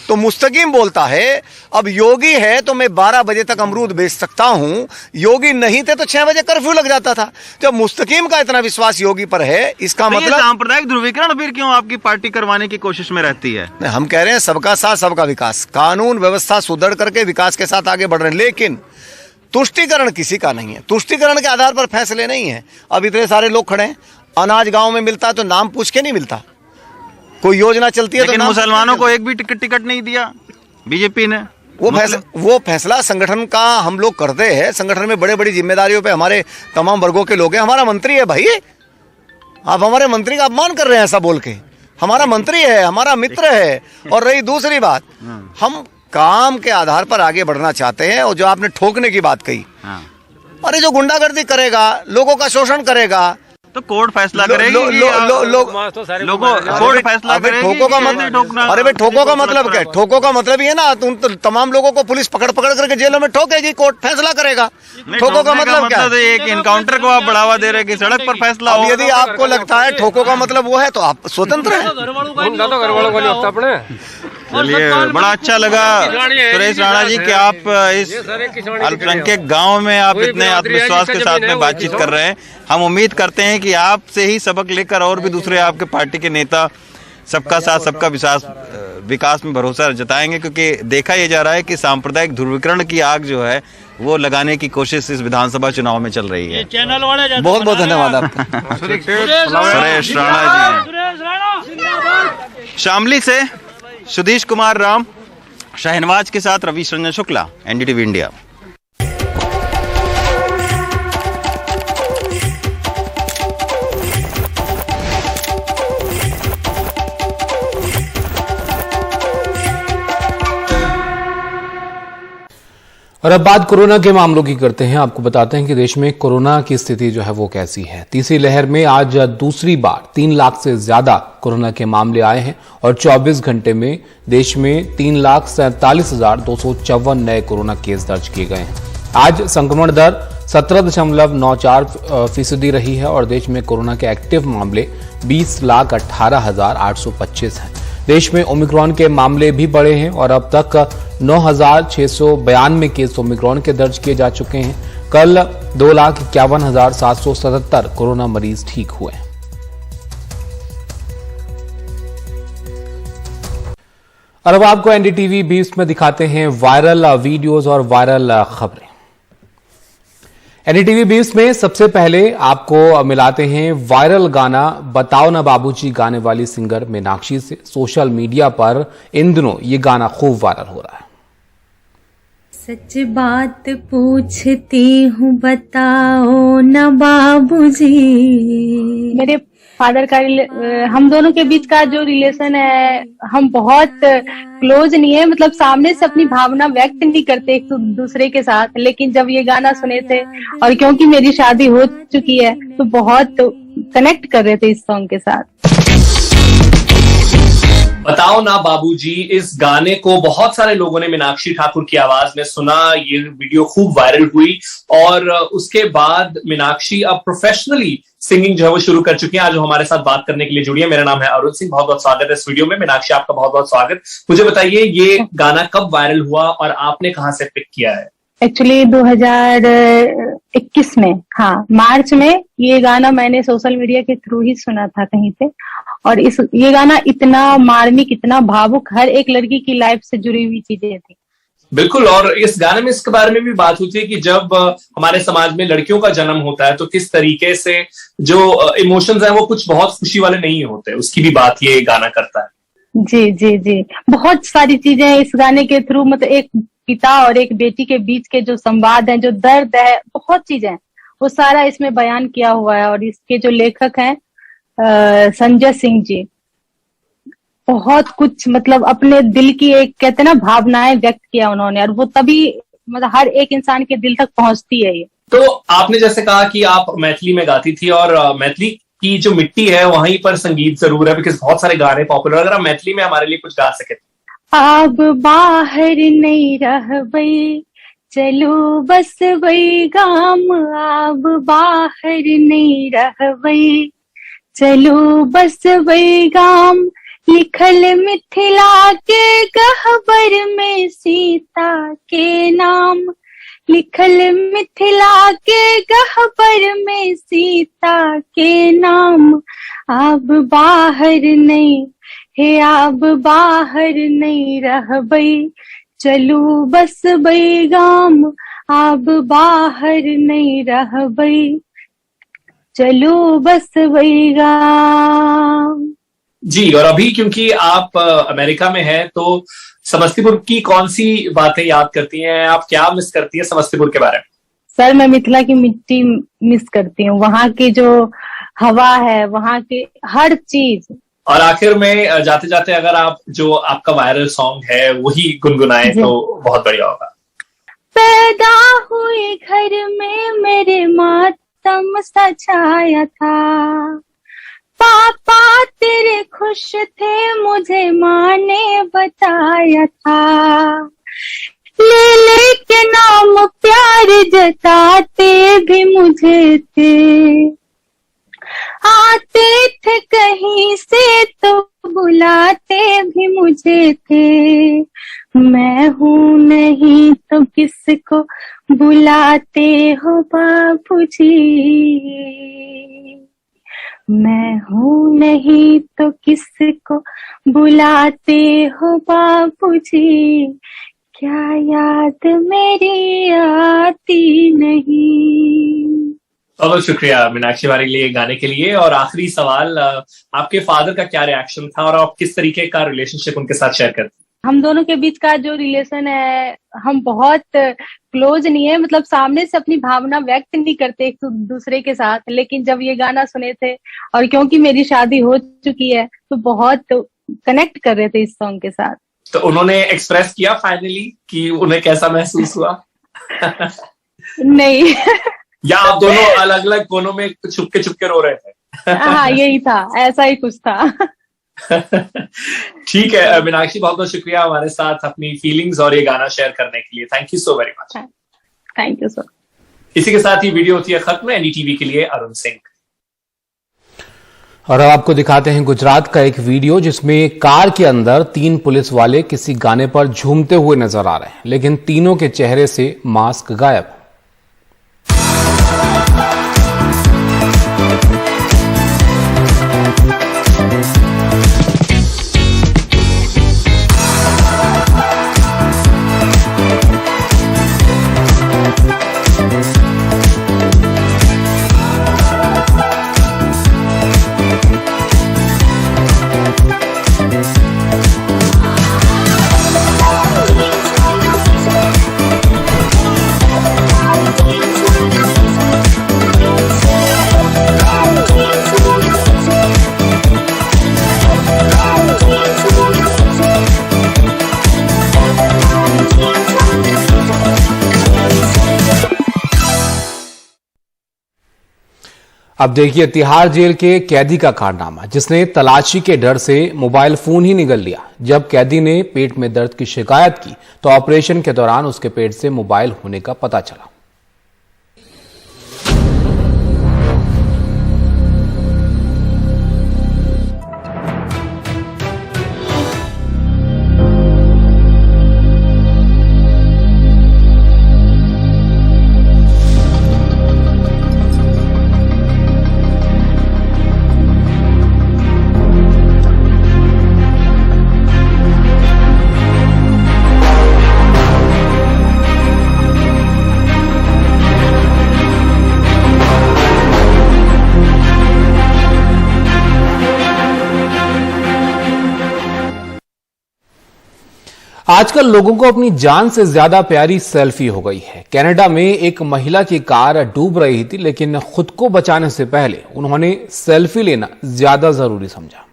तो मुस्तकीम बोलता है अब योगी है तो मैं 12 बजे तक अमरूद बेच सकता हूं, योगी नहीं थे तो 6 बजे कर्फ्यू लग जाता था। जब मुस्तकीम का इतना विश्वास योगी पर है, इसका मतलब सांप्रदायिक ध्रुवीकरण फिर क्यों आपकी पार्टी करवाने की कोशिश में रहती है? हम कह रहे हैं सबका साथ सबका विकास, कानून व्यवस्था सुदृढ़ करके विकास के साथ आगे बढ़ रहे हैं, लेकिन तुष्टीकरण किसी का नहीं है। तुष्टीकरण के आधार पर फैसले नहीं है। अब इतने सारे लोग खड़े हैं, अनाज गांव में मिलता है तो नाम पूछ के नहीं मिलता, कोई योजना चलती है लेकिन तो मुसलमानों को एक भी टिकट नहीं दिया बीजेपी ने। वो फैसला संगठन का हम लोग करते हैं। संगठन में बड़े बड़ी जिम्मेदारियों पे हमारे तमाम वर्गों के लोग हैं। हमारा मंत्री है भाई, आप हमारे मंत्री का अपमान कर रहे हैं ऐसा बोल के। हमारा मंत्री है, हमारा मित्र है। और रही दूसरी बात, हम काम के आधार पर आगे बढ़ना चाहते हैं। और जो आपने ठोकने की बात कही, अरे जो गुंडागर्दी करेगा, लोगों का शोषण करेगा, तो कोर्ट फैसला करेगी। कोर्ट फैसला करेगी। ठोको का मतलब, अरे भाई ठोको का मतलब क्या? ठोको का मतलब ये ना तुम तमाम लोगों को पुलिस पकड़ करके जेलों में ठोकेगी, कोर्ट फैसला करेगा। ठोको का मतलब क्या? एक इनकाउंटर को आप बढ़ावा दे रहे हैं कि सड़क पर फैसला हो। यदि आपको लगता है ठोको का मतलब वो है तो आप स्वतंत्र हैं। चलिए, बड़ा अच्छा लगा सुरेश राणा जी कि आप इस अल्पसंख्यक गांव में आप इतने आत्मविश्वास के साथ में बातचीत कर रहे हैं। हम उम्मीद करते हैं कि आपसे ही सबक लेकर और भी दूसरे आपके पार्टी के नेता सबका साथ सबका विकास में भरोसा जताएंगे, क्योंकि देखा यह जा रहा है कि सांप्रदायिक ध्रुवीकरण की आग जो है वो लगाने की कोशिश इस विधानसभा चुनाव में चल रही है। बहुत बहुत धन्यवाद आपका। सुरेश राणा जी। शामली से सुधीश कुमार राम, शहनवाज के साथ रवि रंजन शुक्ला, एनडीटीवी इंडिया। और अब बात कोरोना के मामलों की करते हैं। आपको बताते हैं कि देश में कोरोना की स्थिति जो है वो कैसी है। तीसरी लहर में आज दूसरी बार 3 लाख से ज्यादा कोरोना के मामले आए हैं और 24 घंटे में देश में 3,47,254 नए कोरोना केस दर्ज किए गए हैं। आज संक्रमण दर 17.94% रही है और देश में कोरोना के एक्टिव मामले 20,18,825 हैं। देश में ओमिक्रॉन के मामले भी बढ़े हैं और अब तक 9,692 केस ओमिक्रॉन के दर्ज किए जा चुके हैं। कल 2,51,777 कोरोना मरीज ठीक हुए। और अब आपको एनडीटीवी 20 में दिखाते हैं वायरल वीडियोस और वायरल खबरें। एनडीटीवी 20 में सबसे पहले आपको मिलाते हैं वायरल गाना बताओ ना बाबूजी गाने वाली सिंगर मीनाक्षी से। सोशल मीडिया पर इन दिनों ये गाना खूब वायरल हो रहा है। सच बात पूछती हूँ बताओ ना बाबूजी। मेरे फादर का हम दोनों के बीच का जो रिलेशन है, हम बहुत क्लोज नहीं है, मतलब सामने से अपनी भावना व्यक्त नहीं करते एक दूसरे के साथ, लेकिन जब ये गाना सुने थे और क्योंकि मेरी शादी हो चुकी है तो बहुत कनेक्ट कर रहे थे इस सॉन्ग के साथ। बताओ ना बाबूजी, इस गाने को बहुत सारे लोगों ने मीनाक्षी ठाकुर की आवाज में सुना। ये वीडियो खूब वायरल हुई और उसके बाद मीनाक्षी अब प्रोफेशनली सिंगिंग जो है वो शुरू कर चुकी है। आज वो हमारे साथ बात करने के लिए जुड़ी है। मेरा नाम है अरुण सिंह, बहुत बहुत स्वागत है इस वीडियो में। मीनाक्षी, आपका बहुत बहुत स्वागत। मुझे बताइए ये गाना कब वायरल हुआ और आपने कहाँ से पिक किया है? एक्चुअली 2021 में, हाँ मार्च में ये गाना मैंने सोशल मीडिया के थ्रू ही सुना था कहीं पे। और ये गाना इतना मार्मिक, इतना भावुक, हर एक लड़की की लाइफ से जुड़ी हुई चीजें थी। बिल्कुल। और इस गाने में इसके बारे में भी बात होती है कि जब हमारे समाज में लड़कियों का जन्म होता है तो किस तरीके से जो इमोशंस हैं वो कुछ बहुत खुशी वाले नहीं होते, उसकी भी बात ये गाना करता है। जी जी जी, बहुत सारी चीजें इस गाने के थ्रू, मतलब एक पिता और एक बेटी के बीच के जो संवाद है, जो दर्द है, बहुत चीजें, वो सारा इसमें बयान किया हुआ है। और इसके जो लेखक हैं संजय सिंह जी, बहुत कुछ मतलब अपने दिल की एक कहते हैं ना भावनाएं व्यक्त किया उन्होंने, और वो तभी मतलब हर एक इंसान के दिल तक पहुंचती है ये। तो आपने जैसे कहा कि आप मैथिली में गाती थी, और मैथिली की जो मिट्टी है वहीं पर संगीत जरूर है, बिकॉज बहुत सारे गाने पॉपुलर। अगर आप मैथिली में हमारे लिए कुछ गा सके। अब बाहर नहीं रहबई, चलो बस वही गाम, अब बाहर नहीं रहबई, चलो बस वही गाम, लिखल मिथिला के गहबर में सीता के नाम, लिखल मिथिला के गहबर में सीता के नाम, अब बाहर नहीं हे, अब बाहर नहीं रहबई, चलू बस बई गाम, अब बाहर नहीं रहबई, चलू बस बई गाम। जी, और अभी क्योंकि आप अमेरिका में हैं तो समस्तीपुर की कौन सी बातें याद करती हैं आप, क्या मिस करती हैं समस्तीपुर के बारे में? सर, मैं मिथिला की मिट्टी मिस करती हूँ, वहाँ की जो हवा है, वहाँ की हर चीज। और आखिर में जाते जाते अगर आप जो आपका वायरल सॉन्ग है वही गुनगुनाए तो बहुत बढ़िया होगा। पैदा हुए घर में मेरे मातम सा छाया था, पापा तेरे खुश थे मुझे माँ ने बताया था, ले के नाम प्यार जताते भी मुझे थे, आते थे कहीं से तो बुलाते भी मुझे थे, मैं हूँ नहीं तो किसको बुलाते हो बाबूजी, मैं हूँ नहीं तो किसको बुलाते हो बाबूजी, क्या याद मेरी आती नहीं। बहुत शुक्रिया मीनाक्षी हमारे लिए गाने के लिए। और आखिरी सवाल, आपके फादर का क्या रिएक्शन था और आप किस तरीके का रिलेशनशिप उनके साथ शेयर करते हैं? हम दोनों के बीच का जो रिलेशन है, हम बहुत क्लोज नहीं है, मतलब सामने से अपनी भावना व्यक्त नहीं करते एक दूसरे के साथ, लेकिन जब ये गाना सुने थे और क्योंकि मेरी शादी हो चुकी है तो बहुत कनेक्ट कर रहे थे इस सॉन्ग के साथ। तो उन्होंने एक्सप्रेस किया फाइनली कि उन्हें कैसा महसूस हुआ? नहीं। या आप दोनों अलग अलग कोनों में चुपके रो रहे थे? हाँ, यही था, ऐसा ही कुछ था। ठीक है मीनाक्षी, बहुत बहुत शुक्रिया हमारे साथ अपनी फीलिंग्स और ये गाना शेयर करने के लिए। Thank you so very much. Thank you sir. इसी के साथ ही वीडियो होती है खत्म। एनडीटीवी के लिए अरुण सिंह। और अब आपको दिखाते हैं गुजरात का एक वीडियो जिसमें कार के अंदर 3 पुलिस वाले किसी गाने पर झूमते हुए नजर आ रहे हैं, लेकिन तीनों के चेहरे से मास्क गायब। अब देखिए तिहाड़ जेल के कैदी का कारनामा, जिसने तलाशी के डर से मोबाइल फोन ही निगल लिया। जब कैदी ने पेट में दर्द की शिकायत की तो ऑपरेशन के दौरान उसके पेट से मोबाइल होने का पता चला। आजकल लोगों को अपनी जान से ज्यादा प्यारी सेल्फी हो गई है। कनाडा में एक महिला की कार डूब रही थी, लेकिन खुद को बचाने से पहले उन्होंने सेल्फी लेना ज्यादा जरूरी समझा।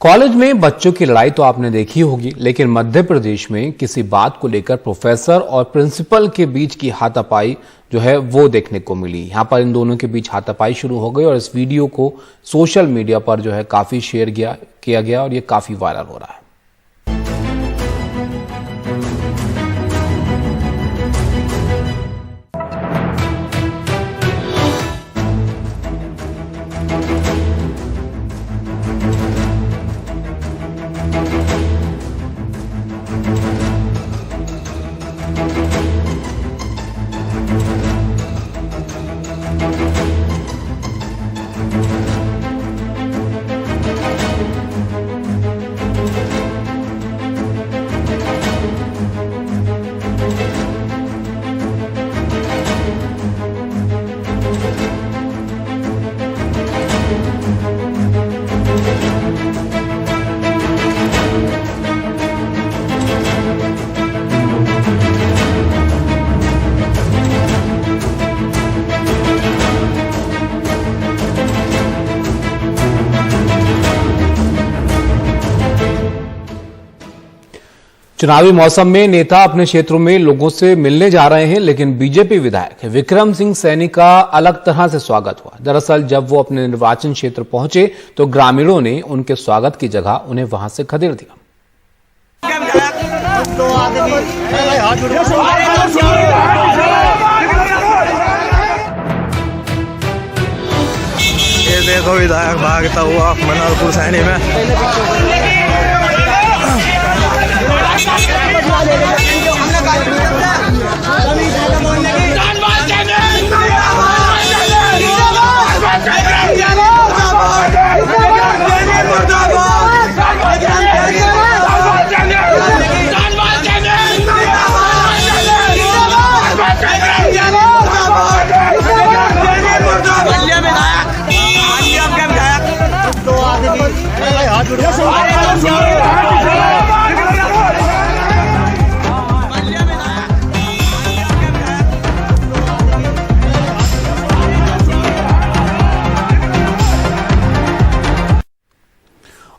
कॉलेज में बच्चों की लड़ाई तो आपने देखी होगी, लेकिन मध्य प्रदेश में किसी बात को लेकर प्रोफेसर और प्रिंसिपल के बीच की हाथापाई जो है वो देखने को मिली। यहां पर इन दोनों के बीच हाथापाई शुरू हो गई और इस वीडियो को सोशल मीडिया पर जो है काफी शेयर किया गया और ये काफी वायरल हो रहा है। चुनावी मौसम में नेता अपने क्षेत्रों में लोगों से मिलने जा रहे हैं, लेकिन बीजेपी विधायक विक्रम सिंह सैनी का अलग तरह से स्वागत हुआ। दरअसल जब वो अपने निर्वाचन क्षेत्र पहुंचे तो ग्रामीणों ने उनके स्वागत की जगह उन्हें वहां से खदेड़ दिया। ये देखो विधायक भागता हुआ मनोहरपुर सैनी में।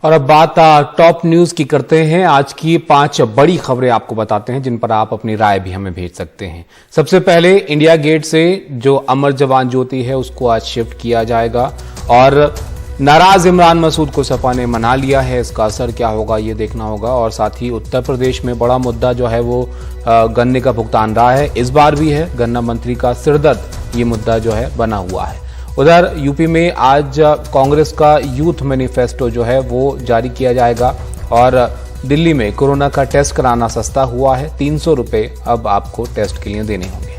और अब बात टॉप न्यूज की करते हैं। आज की 5 बड़ी खबरें आपको बताते हैं जिन पर आप अपनी राय भी हमें भेज सकते हैं। सबसे पहले इंडिया गेट से जो अमर जवान ज्योति है उसको आज शिफ्ट किया जाएगा और नाराज इमरान मसूद को सपा ने मना लिया है। इसका असर क्या होगा ये देखना होगा। और साथ ही उत्तर प्रदेश में बड़ा मुद्दा जो है वो गन्ने का भुगतान रहा है, इस बार भी है। गन्ना मंत्री का सिरदर्द ये मुद्दा जो है बना हुआ है। उधर यूपी में आज कांग्रेस का यूथ मैनिफेस्टो जो है वो जारी किया जाएगा और दिल्ली में कोरोना का टेस्ट कराना सस्ता हुआ है। 300 रुपए अब आपको टेस्ट के लिए देने होंगे।